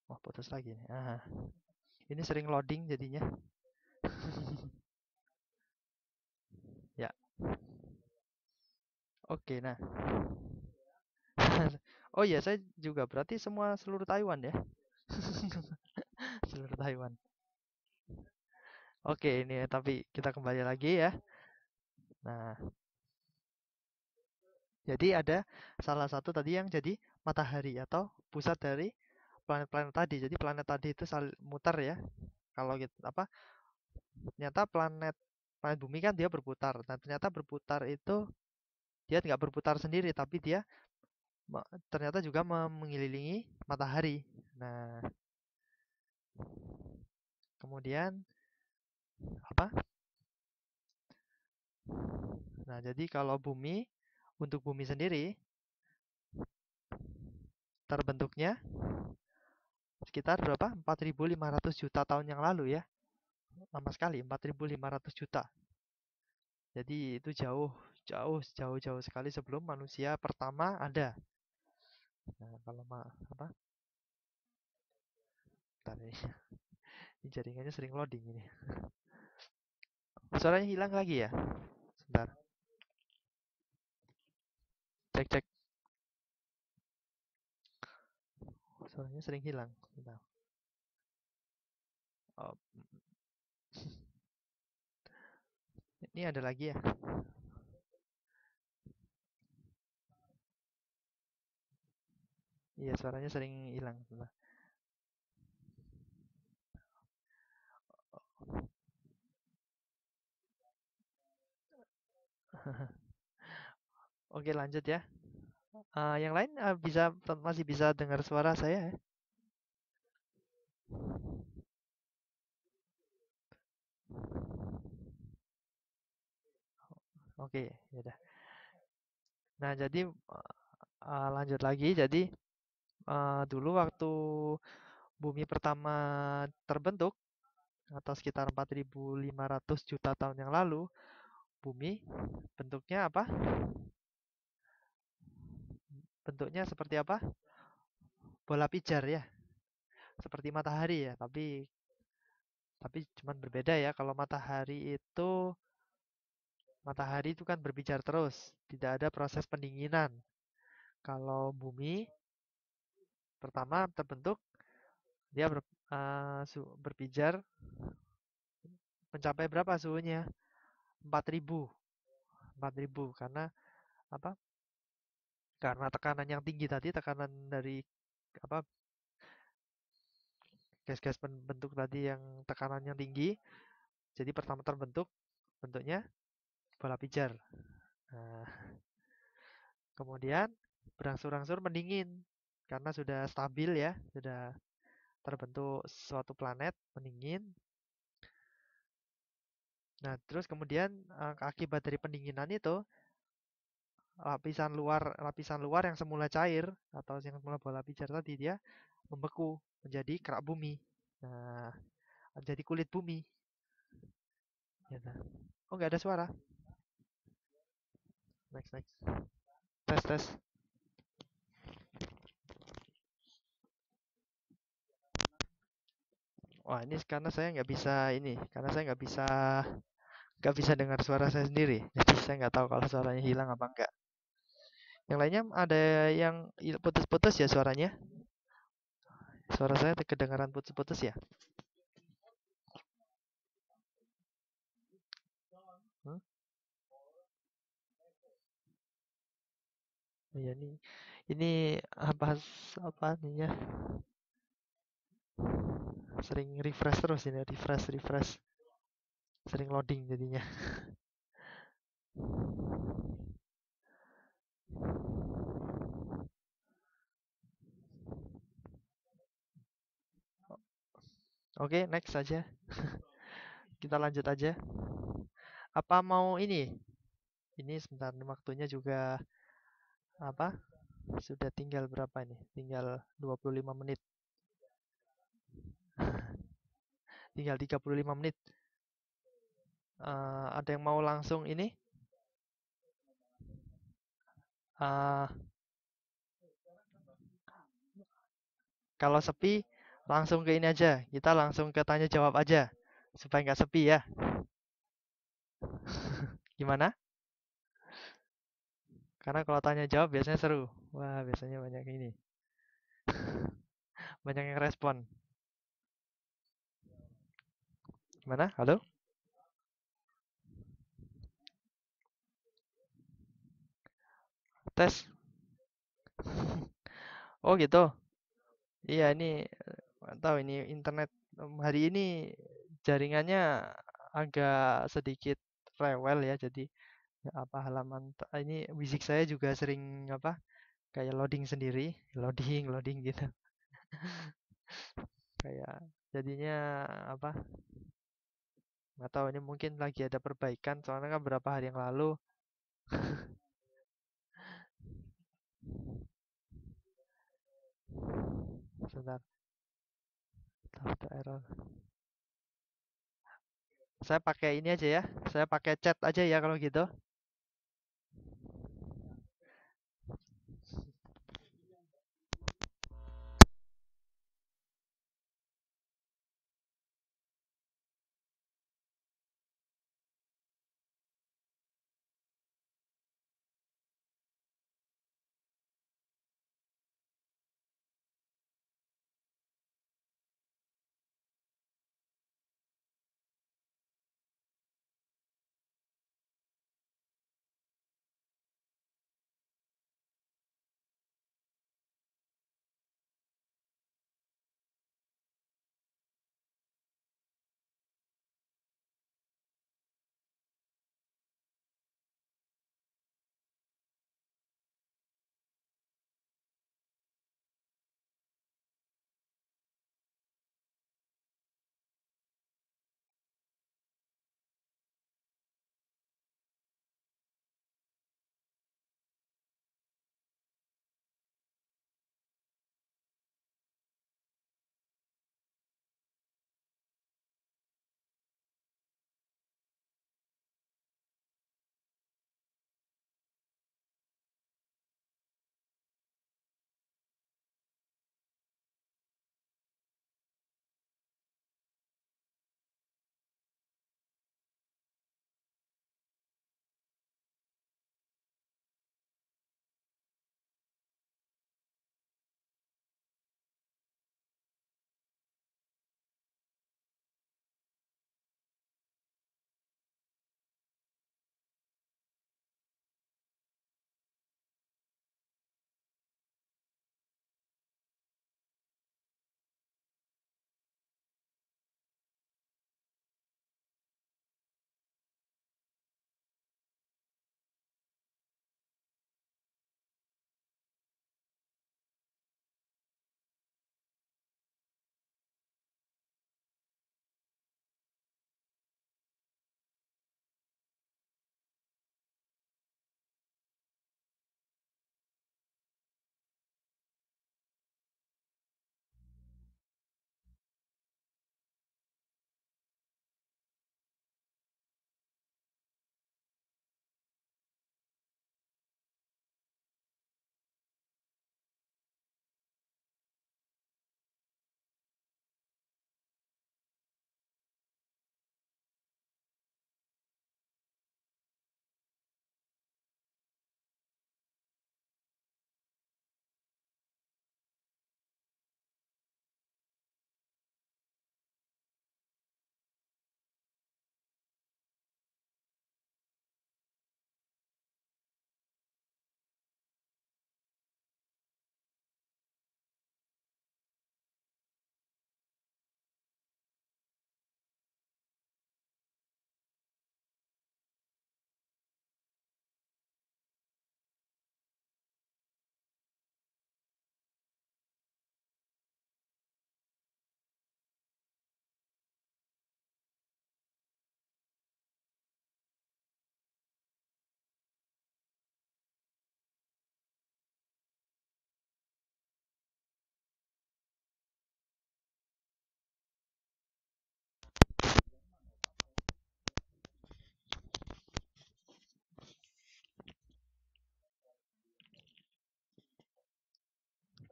Wah, putus lagi nih. Ini sering loading jadinya. Ya. Oke, nah. Oh iya, saya juga berarti seluruh Taiwan ya. Seluruh Taiwan. Oke, ini tapi kita kembali lagi ya. Nah, jadi ada salah satu tadi yang jadi matahari atau pusat dari planet-planet tadi. Jadi planet tadi itu muter ya. Kalau gitu apa? Ternyata planet planet bumi kan dia berputar. Nah, ternyata berputar itu dia nggak berputar sendiri, tapi dia ternyata juga mengelilingi matahari. Nah, kemudian apa? Nah, jadi kalau bumi untuk bumi sendiri terbentuknya sekitar berapa? 4.500 juta tahun yang lalu ya. Lama sekali, 4.500 juta. Jadi itu jauh sekali sebelum manusia pertama ada. Nah, kalau apa? Bentar ini. Ini jaringannya sering loading ini. Suaranya hilang lagi ya? Sebentar. Cek cek. Suaranya sering hilang. Bentar. Oh, ini ada lagi ya? Iya, suaranya sering hilang. Bentar. Oke, lanjut ya. Yang lain masih bisa dengar suara saya ya? Oke, ya udah. Nah, jadi lanjut lagi. Jadi dulu waktu bumi pertama terbentuk atau sekitar 4.500 juta tahun yang lalu, bumi bentuknya apa? Bentuknya seperti apa? Bola pijar ya, seperti matahari ya, tapi cuman berbeda ya. Kalau matahari itu kan berpijar terus, tidak ada proses pendinginan. Kalau bumi pertama terbentuk, dia berpijar mencapai berapa suhunya? 4.000. 4.000 karena apa? Karena tekanan yang tinggi tadi, tekanan dari apa? Gas-gas pembentuk tadi yang tekanannya tinggi, jadi pertama terbentuk bentuknya bola pijar. Nah, kemudian berangsur-angsur mendingin karena sudah stabil ya, sudah terbentuk suatu planet mendingin. Nah, terus kemudian akibat dari pendinginan itu lapisan luar yang semula cair atau yang semula bola pijar tadi dia membeku menjadi kerak bumi. Nah, jadi kulit bumi. Gitu. Oh, nggak ada suara. Next, next. Tes, tes. Wah, ini karena saya nggak bisa dengar suara saya sendiri. Jadi saya nggak tahu kalau suaranya hilang apa enggak. Yang lainnya ada yang putus-putus ya suaranya. Suara saya kedengaran putus-putus ya. Hmm? Oh, iya nih. Ini apa nih ya? Sering refresh terus ini, refresh. Sering loading jadinya. Oke, next aja. Kita lanjut aja. Apa mau ini? Ini sebentar, waktunya juga apa? Sudah tinggal berapa nih? Tinggal 25 menit. Tinggal 35 menit. Ada yang mau langsung ini? Uh, Kalau sepi, langsung ke ini aja. Kita langsung ke tanya jawab aja. Supaya nggak sepi ya. Gimana? Karena kalau tanya jawab biasanya seru. Wah, biasanya banyak ini. Banyak yang respon. Gimana? Halo? tes. Oh gitu. Iya ini nggak tahu ini internet hari ini jaringannya agak sedikit rewel ya. Jadi ya apa ini fisik saya juga sering apa kayak loading sendiri, loading loading gitu. Kayak jadinya apa nggak tahu ini mungkin lagi ada perbaikan soalnya kan beberapa hari yang lalu sebentar tahu error. Saya pakai ini aja ya. Saya pakai chat aja ya kalau gitu.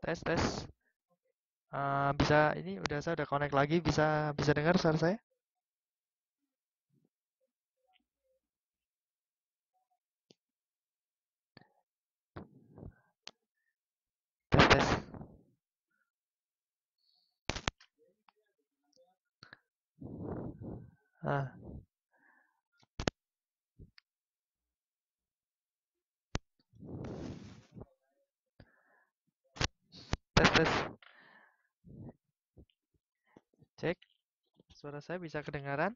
Tes tes. Bisa ini udah saya udah connect lagi bisa bisa dengar suara saya? Tes tes. Ah, tes. Cek. Suara saya bisa kedengaran?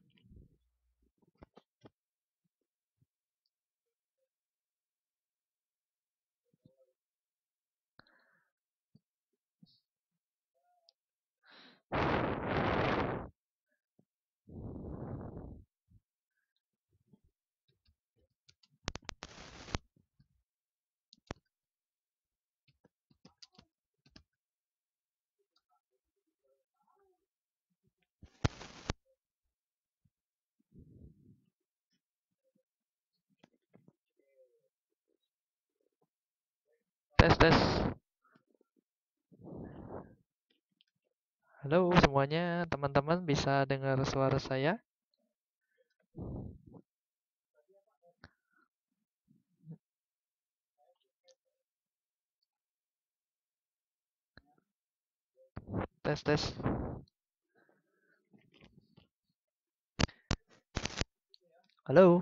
Tes, tes. Halo semuanya, teman-teman bisa dengar suara saya? Tes, tes. Halo.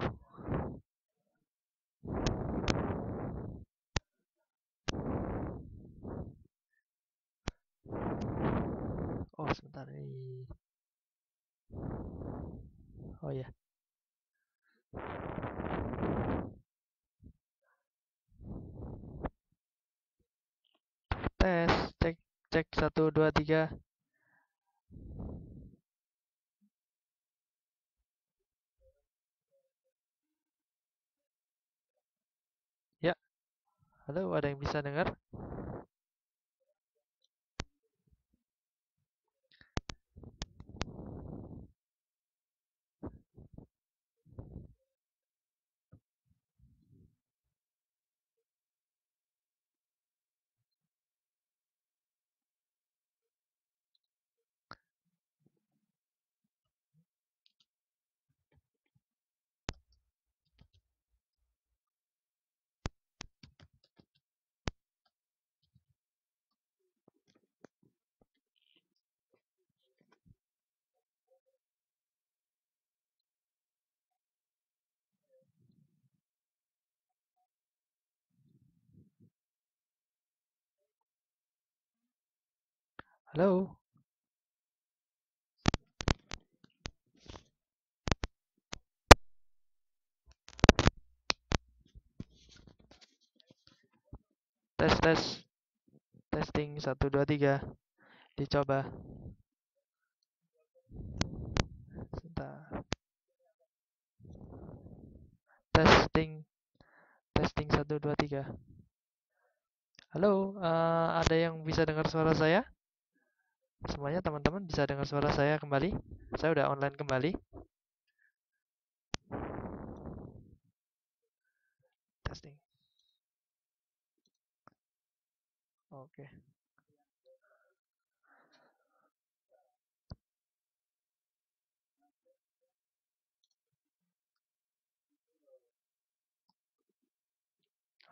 Oh, sebentar ini. Oh ya. Tes, cek, cek 1 2 3. Ya, halo, ada yang bisa dengar? Halo. Tes, tes. Testing 1 2 3. Dicoba. Sebentar. Testing. Testing 1 2 3. Halo, ada yang bisa dengar suara saya? Semuanya teman-teman bisa dengar suara saya kembali? Saya udah online kembali. Testing. Oke.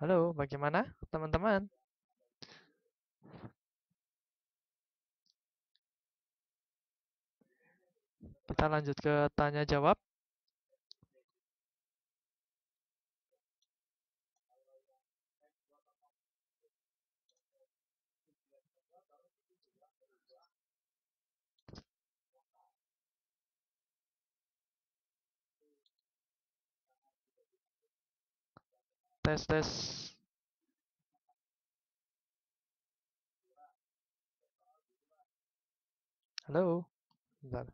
Halo, bagaimana teman-teman? Kita lanjut ke tanya jawab. Tes, tes. Halo. Bentar.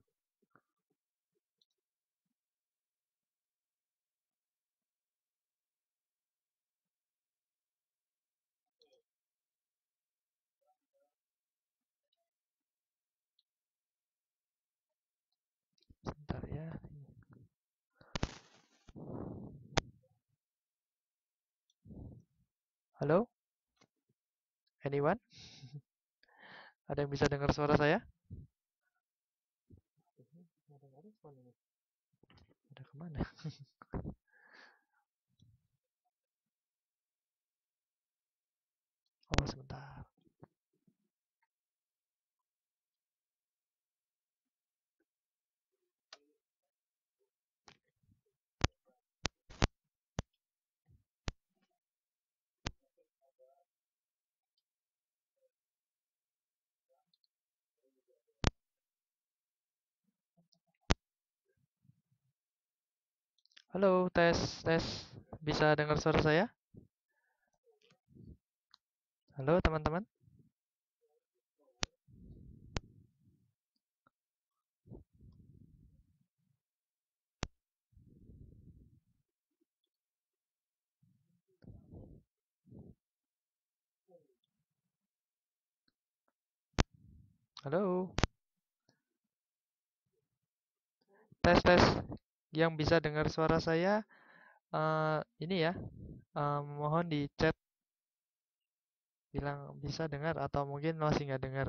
Bentar ya. Halo? Anyone? Ada yang bisa dengar suara saya? Ada kemana? Oh, sebentar. Halo, tes, tes. Bisa dengar suara saya? Halo, teman-teman. Halo, tes, tes. Yang bisa dengar suara saya, ini ya, mohon di chat bilang bisa dengar atau mungkin masih nggak dengar.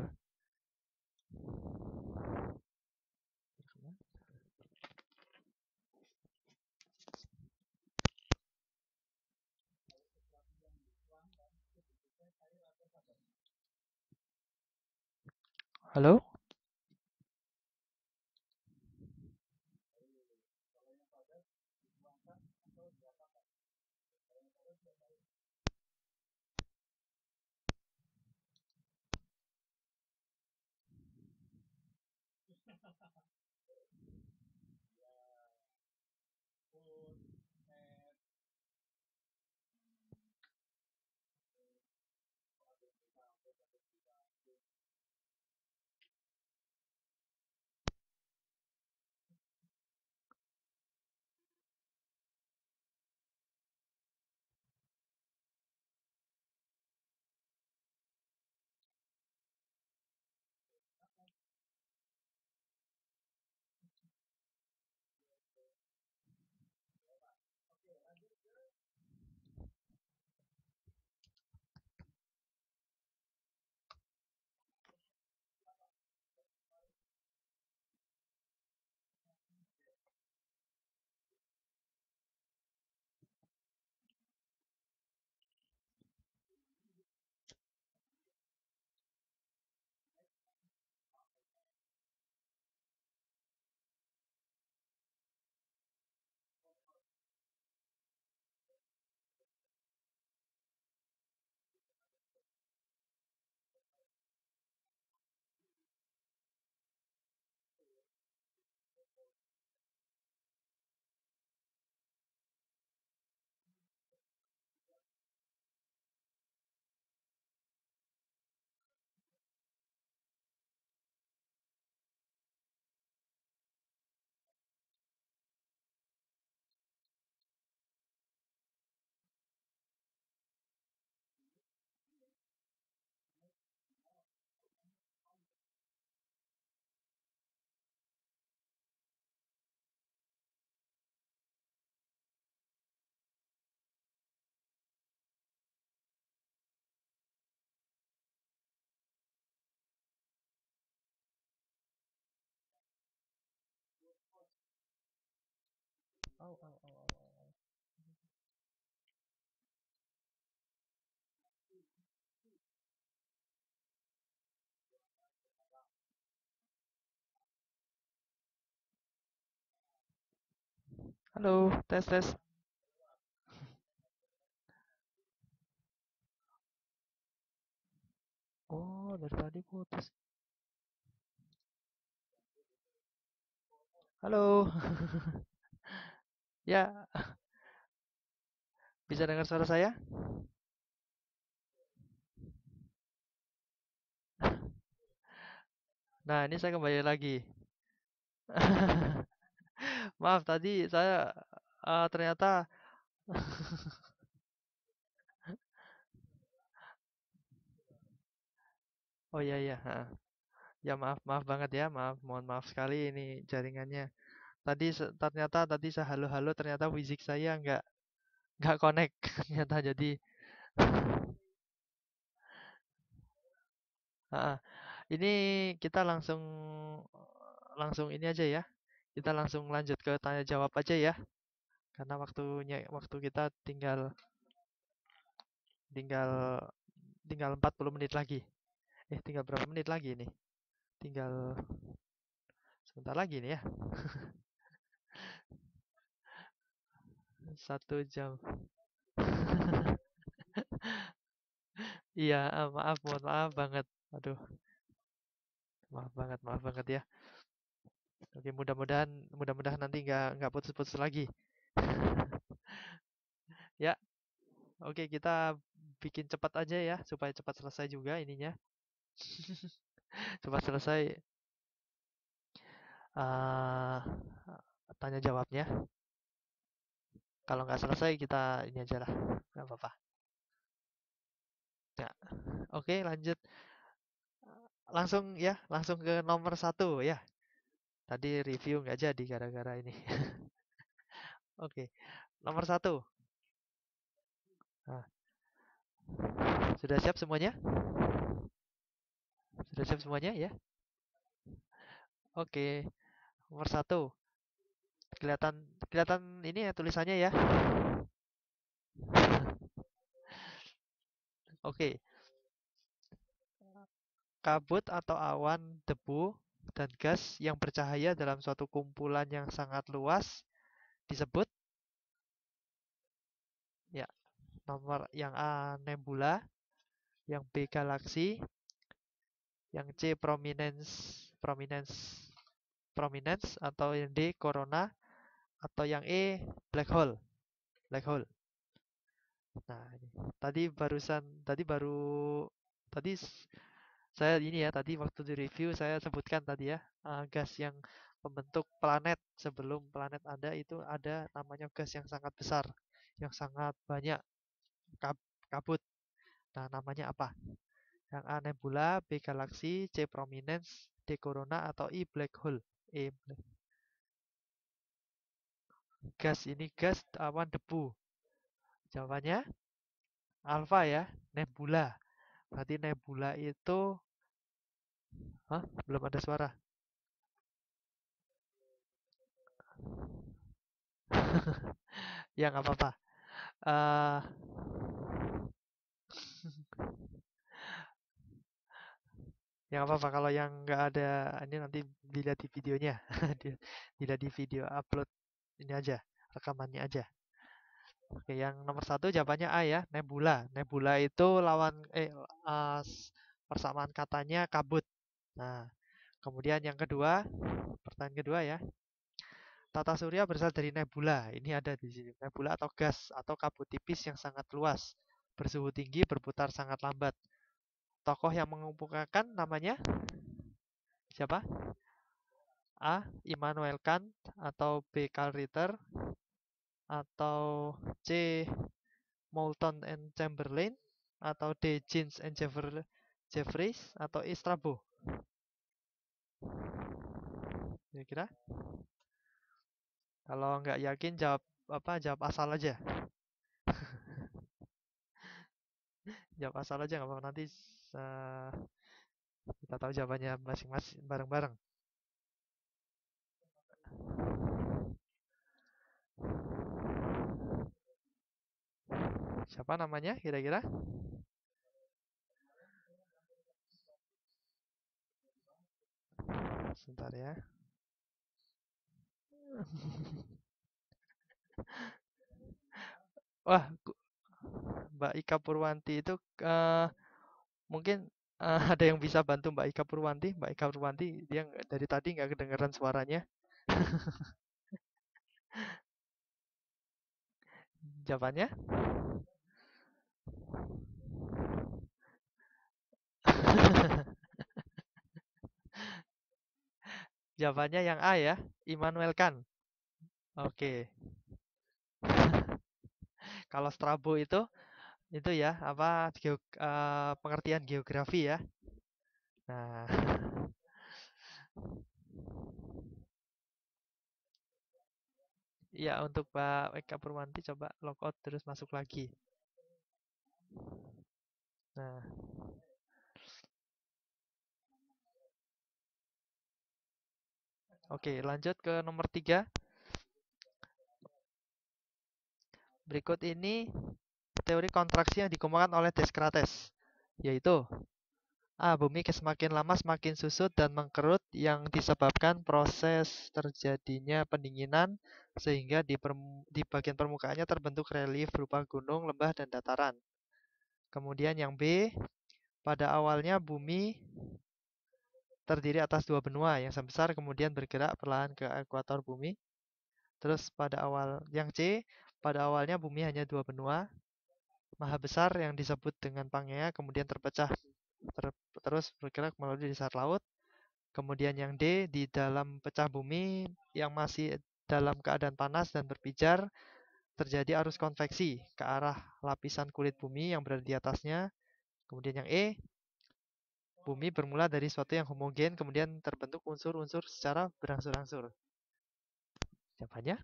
Halo? Oh, oh, oh, oh, oh. Halo, tes, tes. Oh, dari tadi putus. Halo. Ya, bisa dengar suara saya? Nah, ini saya kembali lagi. Maaf, tadi saya ternyata. Oh iya iya. Ya maaf maaf banget ya, mohon maaf sekali ini jaringannya. Ternyata tadi saya halo-halo ternyata fisik saya nggak connect ternyata jadi. Ah, ini kita langsung langsung ini aja ya. Kita langsung lanjut ke tanya jawab aja ya. Karena waktu kita tinggal tinggal tinggal 40 menit lagi. Tinggal berapa menit lagi ini? Tinggal sebentar lagi nih ya. 1 jam. Iya, maaf, mohon maaf banget. Aduh, maaf banget ya. Oke, mudah-mudahan mudah-mudahan nanti nggak putus-putus lagi. Ya, oke kita bikin cepat aja ya supaya cepat selesai juga ininya. Cepat selesai eh tanya jawabnya. Kalau nggak selesai kita ini aja lah, nggak apa-apa. Ya, oke lanjut. Langsung ya, langsung ke nomor satu ya. Tadi review nggak jadi gara-gara ini. Oke, nomor satu. Nah, sudah siap semuanya? Sudah siap semuanya ya? Oke, nomor satu. Kelihatan kelihatan ini ya tulisannya ya. Oke, kabut atau awan debu dan gas yang bercahaya dalam suatu kumpulan yang sangat luas disebut ya nomor yang A nebula, yang B galaksi, yang C prominence prominence atau yang D corona atau yang E black hole black hole. Nah, ini. Tadi saya ini ya tadi waktu di review saya sebutkan tadi ya gas yang membentuk planet sebelum planet ada itu ada namanya gas yang sangat besar, yang sangat banyak kabut. Nah, namanya apa? Yang A nebula, B galaksi, C prominence, D corona atau I black hole. Gas ini gas awan debu. Jawabannya alfa ya, nebula. Berarti nebula itu, hah? Belum ada suara. Ya nggak apa-apa. Eh, ya nggak apa-apa kalau yang nggak ada ini nanti dilihat di videonya, dilihat di video upload ini aja, rekamannya aja. Oke, yang nomor satu jawabannya A ya, nebula. Nebula itu eh, persamaan katanya kabut. Nah, kemudian yang kedua, pertanyaan kedua ya. Tata surya berasal dari nebula. Ini ada di sini. Nebula atau gas atau kabut tipis yang sangat luas, bersuhu tinggi, berputar sangat lambat. Tokoh yang mengemukakan namanya siapa? A. Immanuel Kant atau B. Carl Ritter atau C. Moulton and Chamberlain atau D. Jeans and Jeffries atau E. Strabo. Kira-kira kalau nggak yakin jawab apa? Jawab asal aja. Jawab asal aja nggak apa-apa nanti uh, kita tahu jawabannya masing-masing bareng-bareng. Siapa namanya kira-kira? Sebentar ya. Wah, Mbak Ika Purwanti itu mungkin ada yang bisa bantu Mbak Ika Purwanti. Mbak Ika Purwanti dia dari tadi nggak kedengeran suaranya. Jawabannya? Jawabannya yang A ya, Immanuel Kant. Oke. Kalau Strabo itu ya apa pengertian geografi ya. Nah, ya untuk Mbak Eka Purwanti coba logout terus masuk lagi. Nah, oke lanjut ke nomor 3. Berikut ini teori kontraksi yang dikemukakan oleh Descartes, yaitu A. Bumi semakin lama semakin susut dan mengkerut yang disebabkan proses terjadinya pendinginan sehingga di bagian permukaannya terbentuk relief berupa gunung, lembah, dan dataran. Kemudian yang B, pada awalnya bumi terdiri atas dua benua yang sebesar kemudian bergerak perlahan ke ekuator bumi. Terus yang C, pada awalnya bumi hanya dua benua maha besar yang disebut dengan Pangea, kemudian terpecah terus bergerak melalui dasar laut. Kemudian yang D, di dalam pecah bumi yang masih dalam keadaan panas dan berpijar, terjadi arus konveksi ke arah lapisan kulit bumi yang berada di atasnya. Kemudian yang E, bumi bermula dari suatu yang homogen, kemudian terbentuk unsur-unsur secara berangsur-angsur. Jawabannya?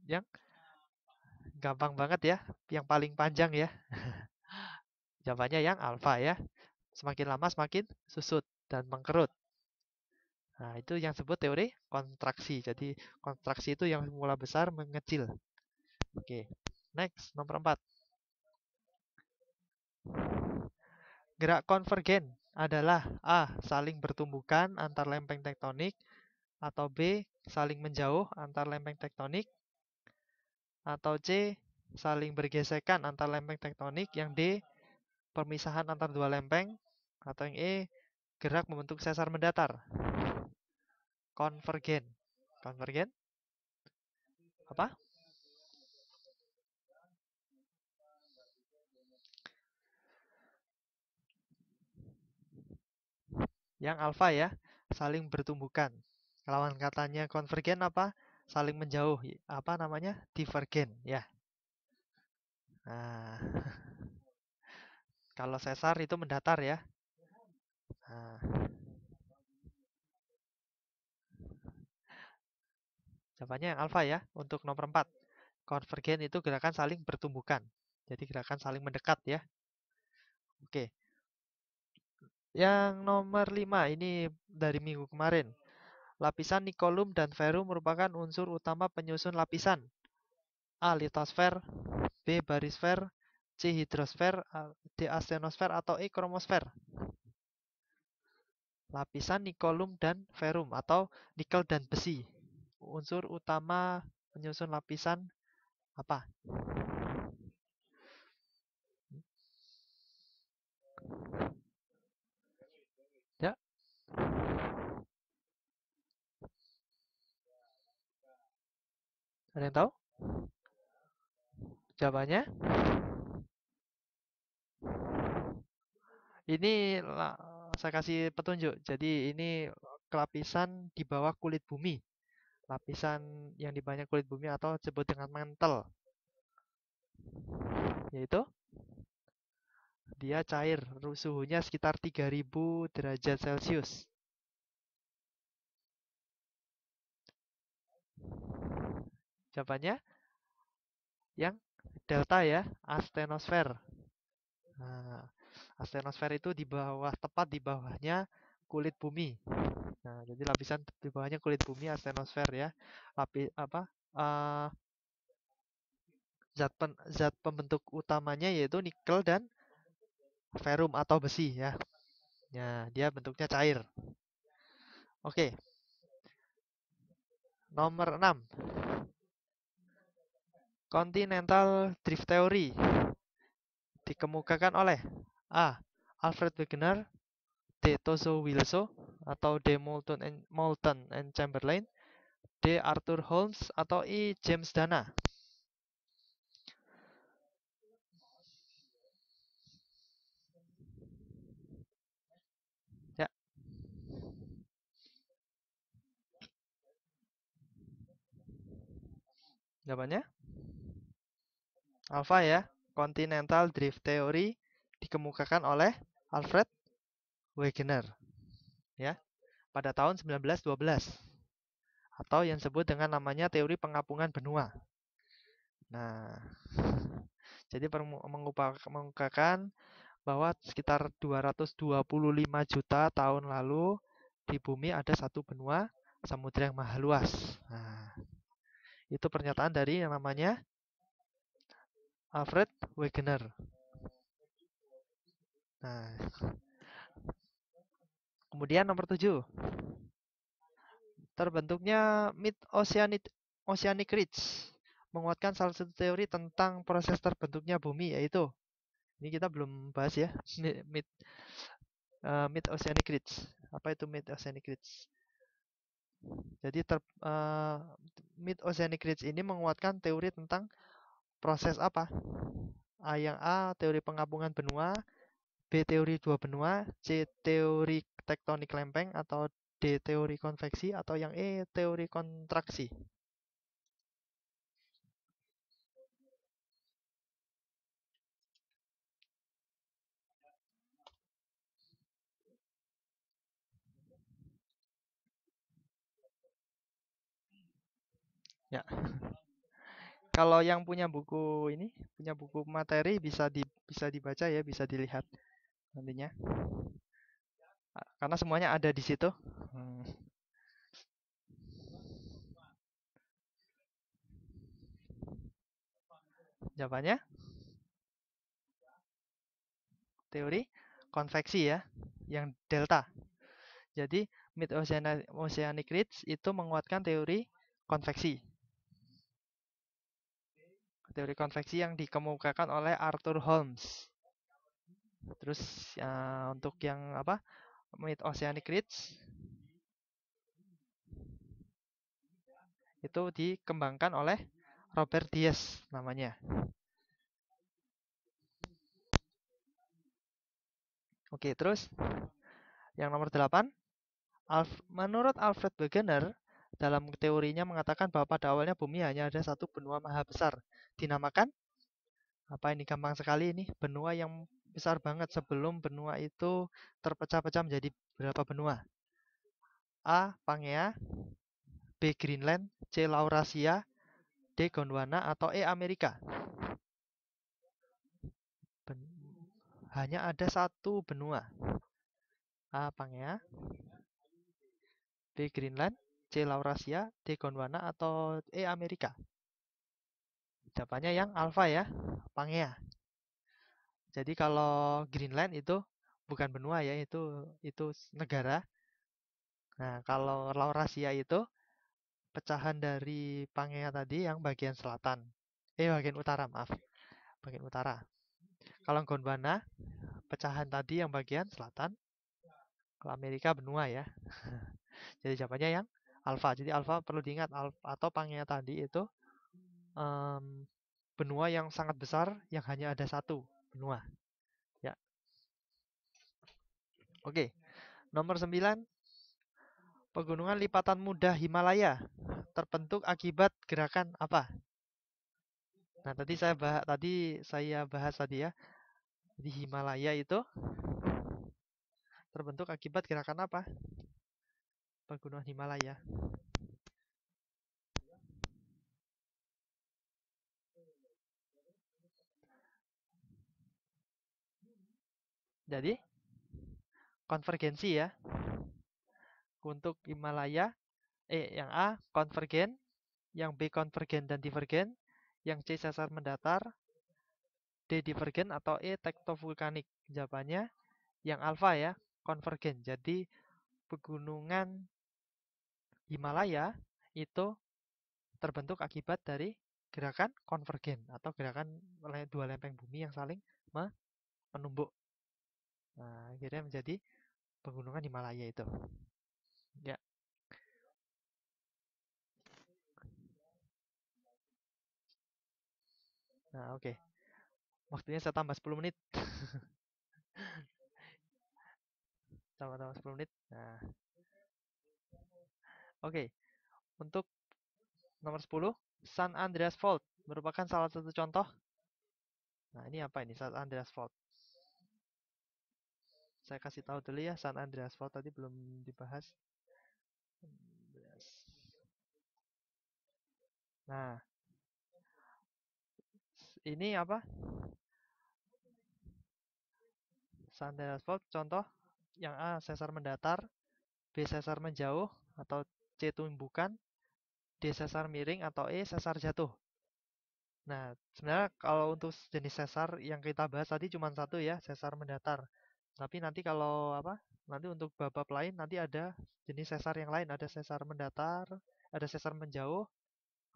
Yang gampang banget ya, yang paling panjang ya. Jawabannya yang alfa ya. Semakin lama semakin susut dan mengkerut. Nah, itu yang disebut teori kontraksi. Jadi, kontraksi itu yang mula besar mengecil. Oke, next, nomor 4. Gerak konvergen adalah A. Saling bertumbukan antar lempeng tektonik, atau B. Saling menjauh antar lempeng tektonik, atau C. Saling bergesekan antar lempeng tektonik, yang D. Permisahan antar dua lempeng, atau yang E. Gerak membentuk sesar mendatar. Konvergen. Konvergen? Apa? Yang alfa ya, saling bertumbukan. Lawan katanya konvergen apa? Saling menjauh. Apa namanya? Divergen ya. Nah, kalau sesar itu mendatar ya. Nah, jawabannya yang alfa ya untuk nomor 4. Konvergen itu gerakan saling bertumbukan. Jadi gerakan saling mendekat ya. Oke. Yang nomor 5 ini dari minggu kemarin. Lapisan nikelum dan ferum merupakan unsur utama penyusun lapisan. A. Litosfer, B. Barisfer, C. Hidrosfer, D. Astenosfer, atau E. Kromosfer. Lapisan nikelum dan ferum atau nikel dan besi. Unsur utama penyusun lapisan apa? Ya, ada yang tahu? Jawabannya? Ini saya kasih petunjuk. Jadi ini lapisan di bawah kulit bumi. Lapisan yang di bawah kulit bumi atau disebut dengan mantle. Yaitu dia cair, suhunya sekitar 3000 derajat Celcius. Jawabannya yang delta ya, astenosfer. Nah, astenosfer itu di bawah, tepat di bawahnya kulit bumi. Nah, jadi lapisan di bawahnya kulit bumi astenosfer ya. Uh, zat pembentuk utamanya yaitu nikel dan ferum atau besi ya. Ya, dia bentuknya cair. Oke. Nomor 6. Continental drift theory dikemukakan oleh A. Alfred Wegener, D. Tozo Wilso, atau D. Moulton and Chamberlain, D. Arthur Holmes, atau E. James Dana. Ya. Jawabannya? Alpha ya. Continental drift theory dikemukakan oleh Alfred Wegener ya pada tahun 1912 atau yang disebut dengan namanya teori pengapungan benua. Nah, jadi mengungkapkan bahwa sekitar 225 juta tahun lalu di bumi ada satu benua samudera yang maha luas. Nah, itu pernyataan dari yang namanya Alfred Wegener. Nah, kemudian nomor 7. Terbentuknya Mid-Oceanic Ridge menguatkan salah satu teori tentang proses terbentuknya bumi, yaitu ini kita belum bahas ya, Mid-Oceanic Ridge. Apa itu Mid-Oceanic Ridge? Jadi Mid-Oceanic Ridge ini menguatkan teori tentang proses apa? Yang A, teori pengapungan benua, B, teori dua benua, C, teori tektonik lempeng, atau D, teori konveksi, atau yang E, teori kontraksi. Ya, kalau yang punya buku ini, punya buku materi bisa dibaca ya, bisa dilihat nantinya. Karena semuanya ada di situ. Jawabannya teori konveksi ya, yang delta. Jadi Mid-Oceanic Ridge itu menguatkan teori konveksi. Teori konveksi yang dikemukakan oleh Arthur Holmes. Terus untuk yang apa? Mid-Oceanic Ridge itu dikembangkan oleh Robert Diaz namanya. Oke, terus yang nomor 8, menurut Alfred Wegener, dalam teorinya mengatakan bahwa pada awalnya bumi hanya ada satu benua maha besar. Dinamakan apa ini? Gampang sekali ini. Benua yang besar banget sebelum benua itu terpecah-pecah menjadi berapa benua? A. Pangea, B. Greenland, C. Laurasia, D. Gondwana, atau E. Amerika. Hanya ada satu benua. A. Pangea, B. Greenland, C. Laurasia, D. Gondwana, atau E. Amerika. Jawabannya yang alfa ya, Pangea. Jadi kalau Greenland itu bukan benua ya, itu negara. Nah, kalau Laurasia itu pecahan dari Pangea tadi yang bagian selatan. Bagian utara, maaf. Bagian utara. Kalau Gondwana, pecahan tadi yang bagian selatan. Kalau Amerika benua ya. Jadi jawabannya yang alfa. Jadi alfa perlu diingat, atau Pangea tadi itu benua yang sangat besar yang hanya ada satu benua. Ya. Oke. Nomor 9, pegunungan lipatan muda Himalaya terbentuk akibat gerakan apa? Nah, tadi saya bahas tadi ya. Di Himalaya itu terbentuk akibat gerakan apa? Pegunungan Himalaya. Jadi konvergensi ya. Untuk Himalaya, yang A konvergen, yang B konvergen dan divergen, yang C sesar mendatar, D divergen, atau E tektovulkanik. Jawabannya yang alfa ya, konvergen. Jadi pegunungan Himalaya itu terbentuk akibat dari gerakan konvergen atau gerakan dua lempeng bumi yang saling menumbuk. Nah, akhirnya menjadi pegunungan Himalaya itu. Ya. Nah, oke. Waktunya saya tambah 10 menit. Tambah 10 menit. Nah, oke. Untuk nomor 10, San Andreas Fault merupakan salah satu contoh. Nah, ini apa ini San Andreas Fault? Saya kasih tahu dulu ya, San Andreas Fault tadi belum dibahas. Nah, ini apa? San Andreas Fault contoh yang A sesar mendatar, B sesar menjauh, atau C tumbukan, D sesar miring, atau E sesar jatuh. Nah, sebenarnya kalau untuk jenis sesar yang kita bahas tadi cuma satu ya, sesar mendatar. Tapi nanti kalau apa? Nanti untuk bab lain nanti ada jenis sesar yang lain, ada sesar mendatar, ada sesar menjauh,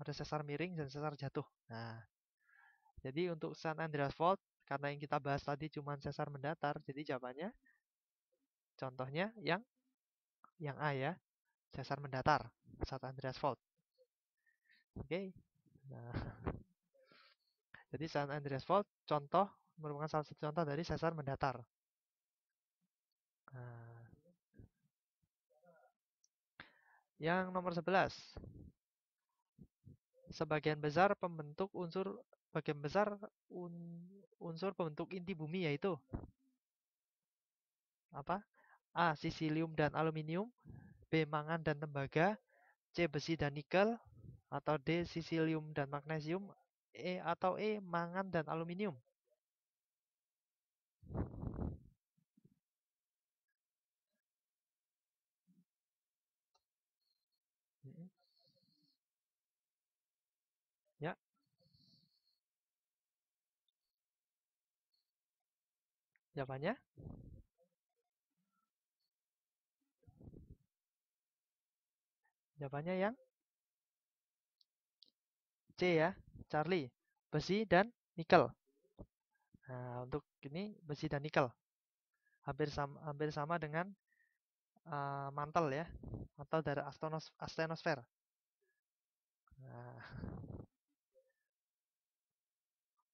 ada sesar miring dan sesar jatuh. Nah, jadi untuk San Andreas Fault karena yang kita bahas tadi cuma sesar mendatar, jadi jawabannya contohnya yang A ya, sesar mendatar, San Andreas Fault. Oke. Nah, jadi San Andreas Fault contoh merupakan salah satu contoh dari sesar mendatar. Nah, yang nomor 11. Sebagian besar pembentuk unsur bagian besar unsur pembentuk inti bumi yaitu apa? A. Sisilium dan aluminium, B. Mangan dan tembaga, C. Besi dan nikel, atau D. Sisilium dan magnesium, Mangan dan aluminium. Ya, jawabannya? Jawabannya yang C ya, Charlie. Besi dan nikel. Nah, untuk ini besi dan nikel. Hampir sama dengan mantel ya, atau dari astenosfer. Nah,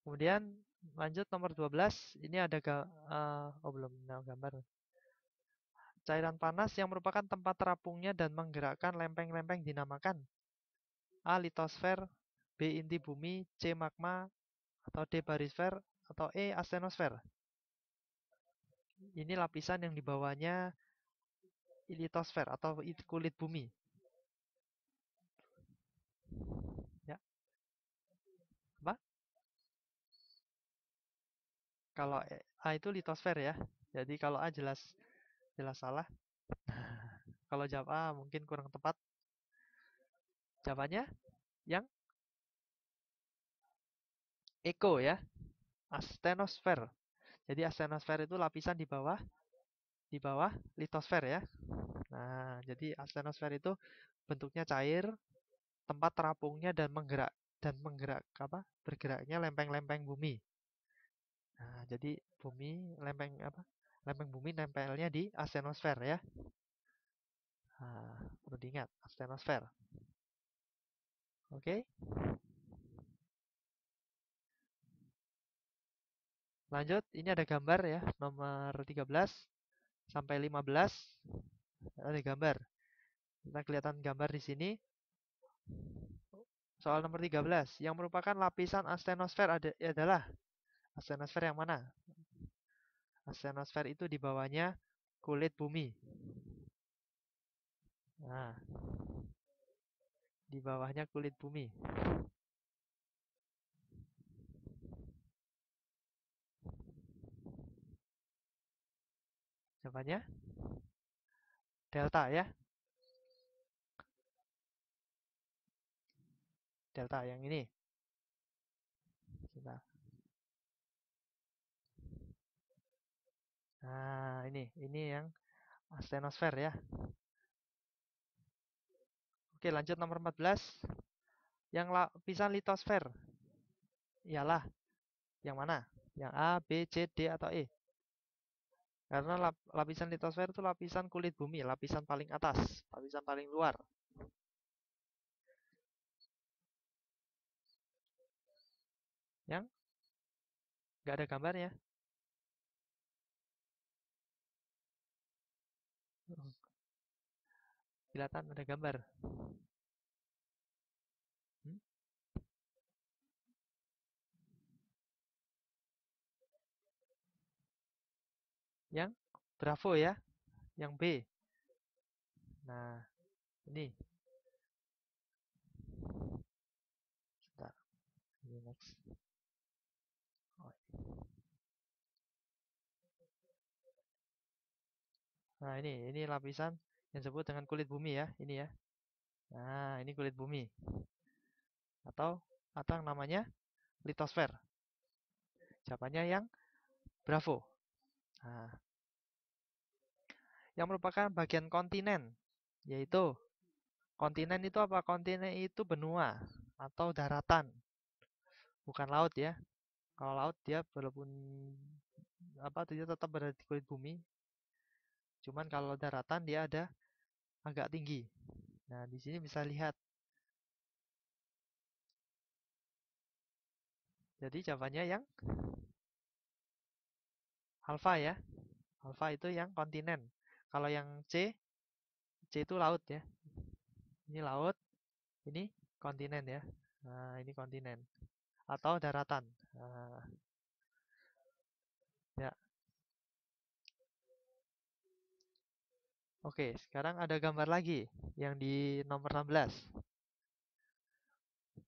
kemudian lanjut nomor 12. Ini ada belum gambar. Cairan panas yang merupakan tempat terapungnya dan menggerakkan lempeng-lempeng dinamakan A. Litosfer, B. Inti bumi, C. Magma, atau D. Barisfer, atau E. Astenosfer. Ini lapisan yang di bawahnya litosfer atau kulit bumi. Ya, apa? Kalau A itu litosfer ya. Jadi kalau A jelas salah. Kalau jawab A mungkin kurang tepat. Jawabannya yang Eko ya, astenosfer. Jadi astenosfer itu lapisan di bawah litosfer ya. Nah, jadi astenosfer itu bentuknya cair, tempat terapungnya dan bergeraknya lempeng-lempeng bumi. Nah, jadi lempeng bumi nempelnya di astenosfer ya. Nah, perlu diingat astenosfer. Oke. Lanjut, ini ada gambar ya, nomor 13 sampai 15 ada gambar. Kita kelihatan gambar di sini. Soal nomor 13, yang merupakan lapisan astenosfer adalah astenosfer yang mana? Astenosfer itu di bawahnya kulit bumi. Nah, di bawahnya kulit bumi. Jawabannya delta ya. Delta yang ini. Sebentar. Nah, ini yang astenosfer ya. Oke, lanjut nomor 14. Yang lapisan litosfer ialah yang mana? Yang A, B, C, D, atau E? Karena lapisan litosfer itu lapisan kulit bumi, lapisan paling atas, lapisan paling luar. Yang nggak ada gambarnya. Kelihatan ada gambar. Hmm? Yang Bravo ya, yang B. Nah, ini. Sebentar. Ini next. Oh. Nah, ini lapisan yang disebut dengan kulit bumi ya, ini ya. Nah, ini kulit bumi. Atau yang namanya litosfer. Jawabannya yang Bravo. Nah, yang merupakan bagian kontinen, yaitu kontinen itu apa? Kontinen itu benua atau daratan, bukan laut ya. Kalau laut dia walaupun dia tetap berada di kulit bumi. Cuman kalau daratan dia ada agak tinggi. Nah, di sini bisa lihat Jadi jawabannya yang alfa ya. Alfa itu yang kontinen. Kalau yang C itu laut ya. Ini laut, ini kontinen ya. Nah, ini kontinen atau daratan. Nah, ya. Oke, sekarang ada gambar lagi yang di nomor 16.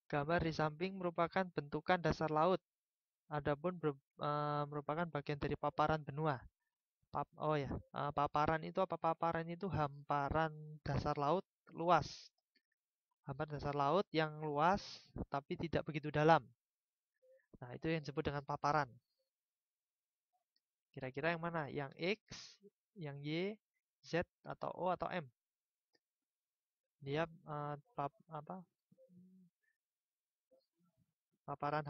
Gambar di samping merupakan bentukan dasar laut. Adapun merupakan bagian dari paparan benua. Oh ya, paparan itu apa? Paparan itu hamparan dasar laut luas. Hamparan dasar laut yang luas tapi tidak begitu dalam. Nah, itu yang disebut dengan paparan. Kira-kira yang mana? Yang X, yang Y, Z, atau O, atau M? Dia paparan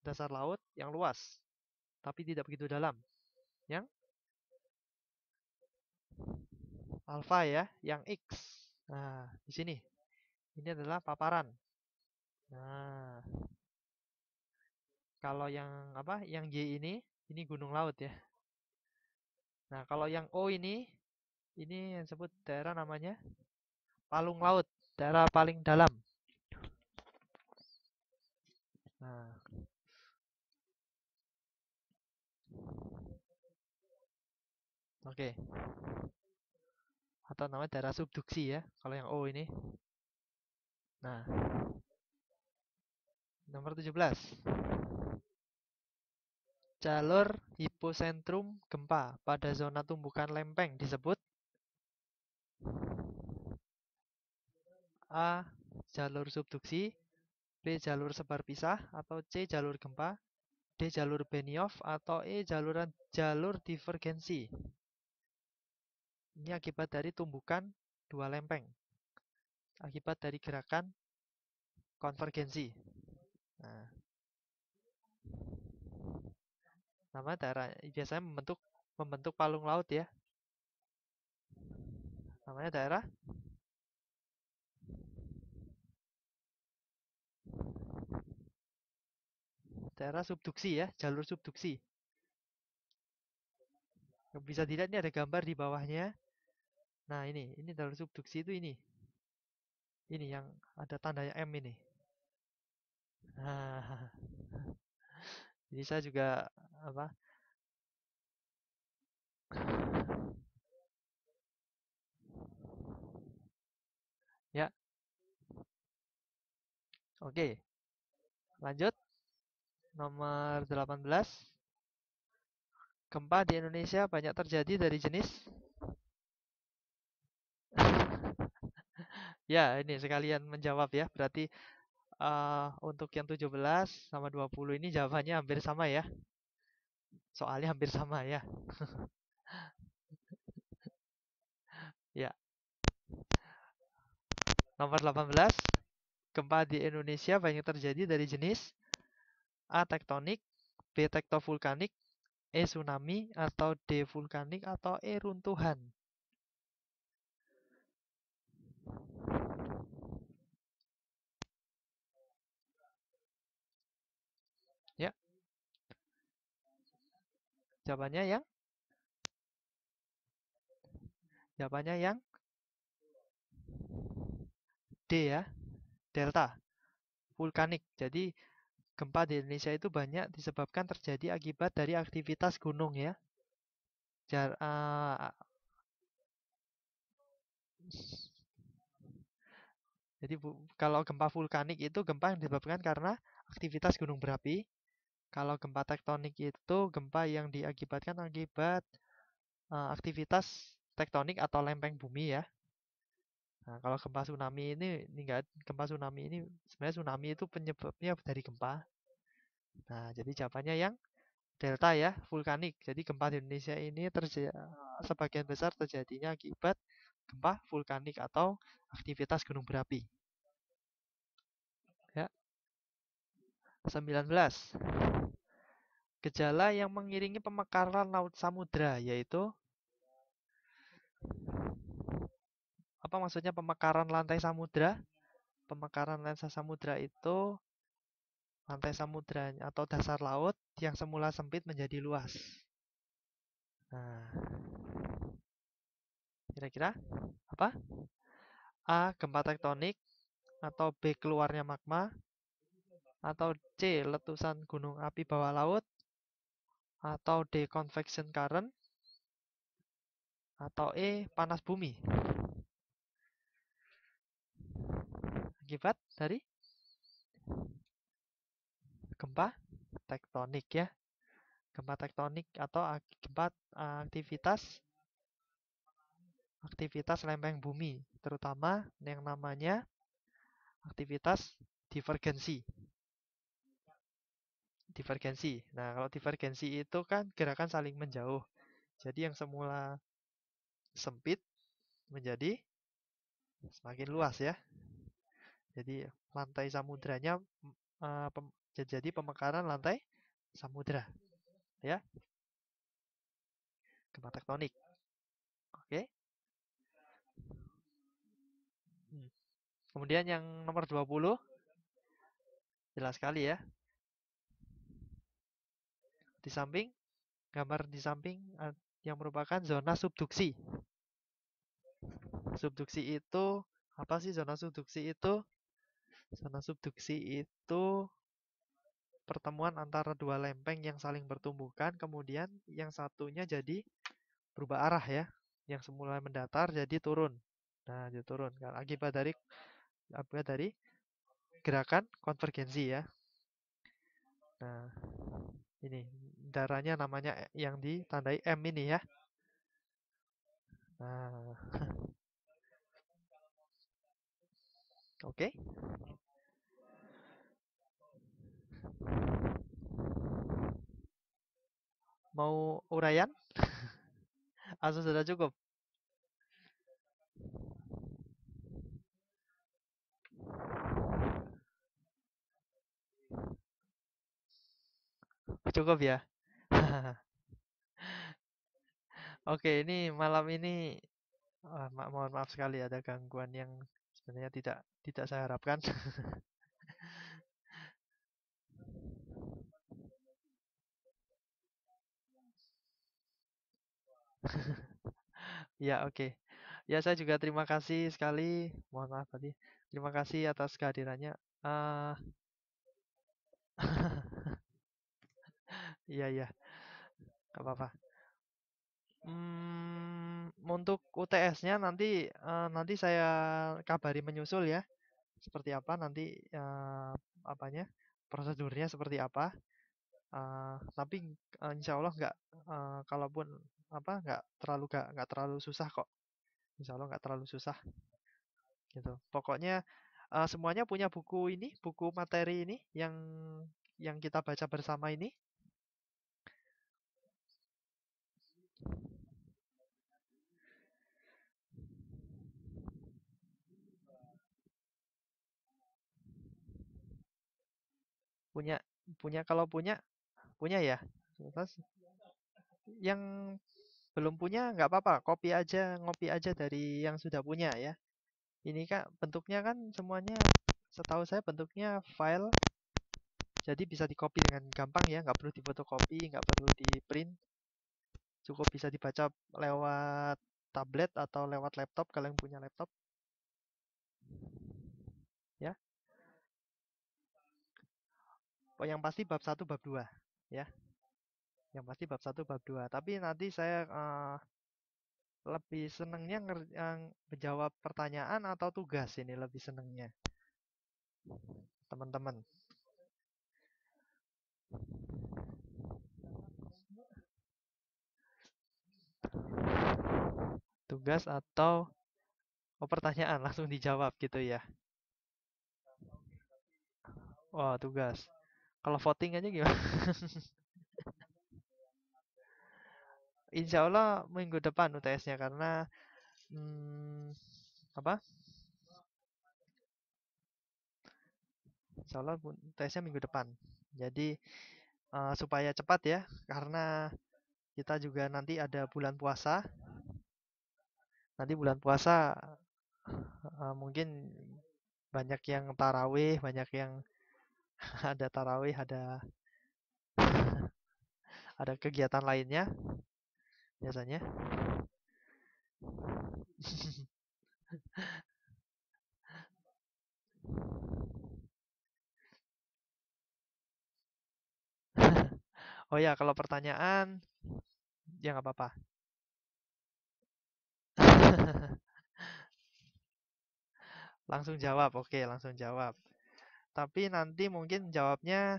dasar laut yang luas tapi tidak begitu dalam. Yang alfa ya, yang X. Nah, di sini. Ini adalah paparan. Nah, kalau yang Yang Y ini gunung laut ya. Nah, kalau yang O ini yang disebut daerah namanya palung laut, daerah paling dalam. Nah, oke. Atau namanya daerah subduksi ya, kalau yang O ini. Nah, nomor 17. Jalur hiposentrum gempa pada zona tumbukan lempeng disebut A. Jalur subduksi, B. Jalur sebar pisah, atau C. Jalur gempa, D. Jalur Benioff, atau E. Jalur divergensi. Ini akibat dari tumbukan dua lempeng, akibat dari gerakan konvergensi. Nah, nama daerah biasanya membentuk palung laut ya. Namanya daerah subduksi ya, jalur subduksi. Bisa dilihat ini ada gambar di bawahnya. Nah, ini jalur subduksi itu ini. Ini yang ada tandanya M ini. Nah, jadi saya juga apa? Ya, oke. Lanjut nomor 18. Gempa di Indonesia banyak terjadi dari jenis ya, ini sekalian menjawab ya. Berarti untuk yang 17 sama 20 ini jawabannya hampir sama ya. Soalnya hampir sama ya. Ya, nomor 18. Gempa di Indonesia banyak terjadi dari jenis A. Tektonik, B. Tektovulkanik, E. Tsunami, atau D. Vulkanik, atau E. Runtuhan. Ya, jawabannya yang jawabannya yang D ya, delta, vulkanik. Jadi gempa di Indonesia itu banyak disebabkan terjadi akibat dari aktivitas gunung ya. Jar, uh, jadi kalau gempa vulkanik itu gempa yang disebabkan karena aktivitas gunung berapi. Kalau gempa tektonik itu gempa yang diakibatkan akibat aktivitas tektonik atau lempeng bumi ya. Nah, kalau gempa tsunami ini enggak, gempa tsunami ini sebenarnya tsunami itu penyebabnya dari gempa. Nah, jadi jawabannya yang delta ya, vulkanik. Jadi gempa di Indonesia ini sebagian besar terjadinya akibat gempa vulkanik atau aktivitas gunung berapi. Ya, 19. Gejala yang mengiringi pemekaran laut samudra yaitu apa maksudnya, pemekaran lantai samudra? Pemekaran lantai samudra itu Lantai samudra atau dasar laut yang semula sempit menjadi luas. Nah, kira-kira apa? A. Gempa tektonik, atau B. Keluarnya magma, atau C. Letusan gunung api bawah laut, atau D. Convection current, atau E. Panas bumi. Akibat dari gempa tektonik ya. Gempa tektonik atau akibat aktivitas lempeng bumi, terutama yang namanya aktivitas divergensi. Divergensi. Nah, kalau divergensi itu kan gerakan saling menjauh. Jadi yang semula sempit menjadi semakin luas ya. Jadi lantai samudranya jadi pemekaran lantai samudra ya. Gempa tektonik. Oke. Kemudian yang nomor 20 jelas sekali ya. Di samping gambar di samping yang merupakan zona subduksi. Subduksi itu apa sih zona subduksi itu? Zona subduksi itu pertemuan antara dua lempeng yang saling bertumbukan, kemudian yang satunya jadi berubah arah ya. Yang semula mendatar jadi turun. Nah, jadi turun kan akibat dari gerakan konvergensi ya. Nah, ini darahnya namanya yang ditandai M ini ya. Nah, oke. Mau uraian? Atau sudah cukup? Cukup ya. Oke, ini malam ini mohon maaf sekali ada gangguan yang sebenarnya tidak saya harapkan. Ya, oke. Ya, saya juga terima kasih sekali. Mohon maaf tadi. Terima kasih atas kehadirannya. Eh, iya, iya, nggak apa-apa. Untuk UTS-nya nanti saya kabari menyusul ya. Seperti apa nanti apanya prosedurnya seperti apa. Tapi insya Allah kalaupun nggak terlalu susah kok. Insya Allah nggak terlalu susah gitu. Pokoknya semuanya punya buku materi ini yang kita baca bersama ini. Punya punya kalau punya ya. Terus yang belum punya nggak apa-apa, ngopi aja dari yang sudah punya ya. Ini Kak, bentuknya kan semuanya setahu saya bentuknya file, jadi bisa di-copy dengan gampang ya, nggak perlu difotokopi, nggak perlu di-print, cukup bisa dibaca lewat tablet atau lewat laptop kalau yang punya laptop. Ya. Oh, yang pasti bab 1, bab 2 ya. Yang pasti bab 1, bab 2. Tapi nanti saya lebih senengnya menjawab pertanyaan atau tugas ini lebih senengnya, teman-teman. Tugas atau pertanyaan langsung dijawab gitu ya. Wah, tugas. Kalau voting aja gimana? Insya Allah minggu depan UTS-nya karena apa? Insya Allah UTS-nya minggu depan. Jadi supaya cepat ya, karena kita juga nanti ada bulan puasa. Nanti bulan puasa mungkin banyak yang tarawih, banyak yang ada tarawih, ada kegiatan lainnya biasanya. Oh ya, kalau pertanyaan ya nggak apa-apa. Langsung jawab, oke, langsung jawab. Tapi nanti mungkin jawabnya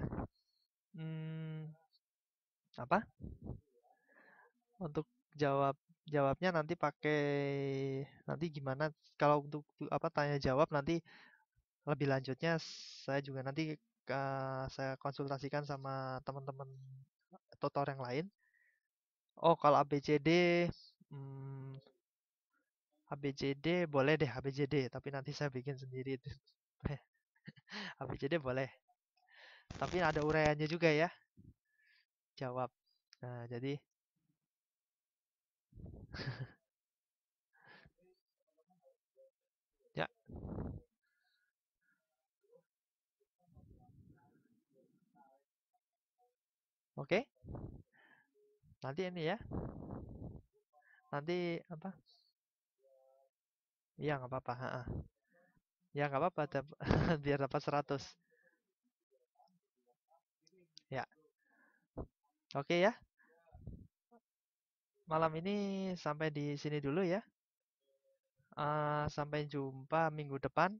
hmm, apa? Untuk jawabnya nanti pakai nanti gimana? Kalau untuk apa tanya jawab nanti lebih lanjutnya saya juga nanti saya konsultasikan sama teman-teman tutor yang lain. Oh, kalau ABCD, hmm, ABCD boleh deh ABCD, tapi nanti saya bikin sendiri itu. ABCD boleh, tapi ada uraiannya juga ya, jawab. Nah, jadi ya, oke. Nanti ini ya, nanti apa? Iya nggak apa-apa. Ha-ha. Ya nggak apa-apa, biar dapat 100. Ya, oke ya. Malam ini sampai di sini dulu ya. Sampai jumpa minggu depan.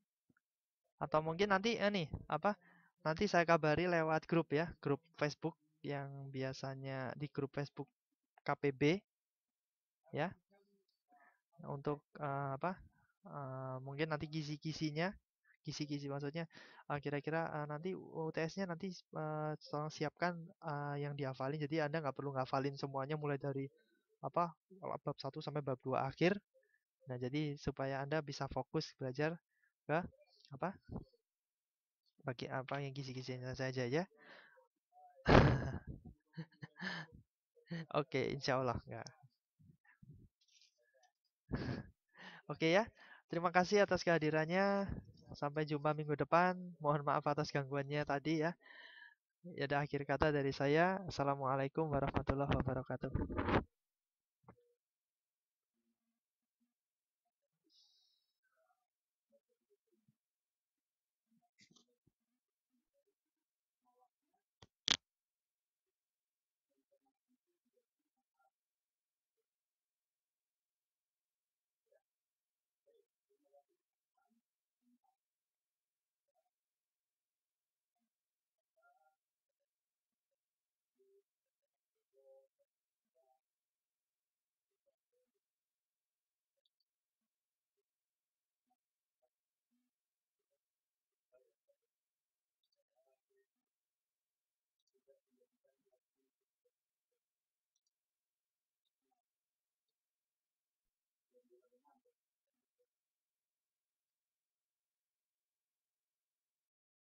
Atau mungkin nanti nih apa? Nanti saya kabari lewat grup ya, grup Facebook yang biasanya di grup Facebook KPB ya. Untuk apa? Mungkin nanti kisi-kisi maksudnya kira-kira nanti UTS-nya nanti tolong siapkan yang dihafalin. Jadi Anda nggak perlu ngafalin semuanya mulai dari apa bab 1 sampai bab 2 akhir. Nah, jadi supaya Anda bisa fokus belajar ke apa? Bagi apa yang kisi-kisinya saja ya. Oke, insya Allah nggak. Oke ya. Terima kasih atas kehadirannya. Sampai jumpa minggu depan. Mohon maaf atas gangguannya tadi ya. Ya, ada akhir kata dari saya. Assalamualaikum warahmatullahi wabarakatuh.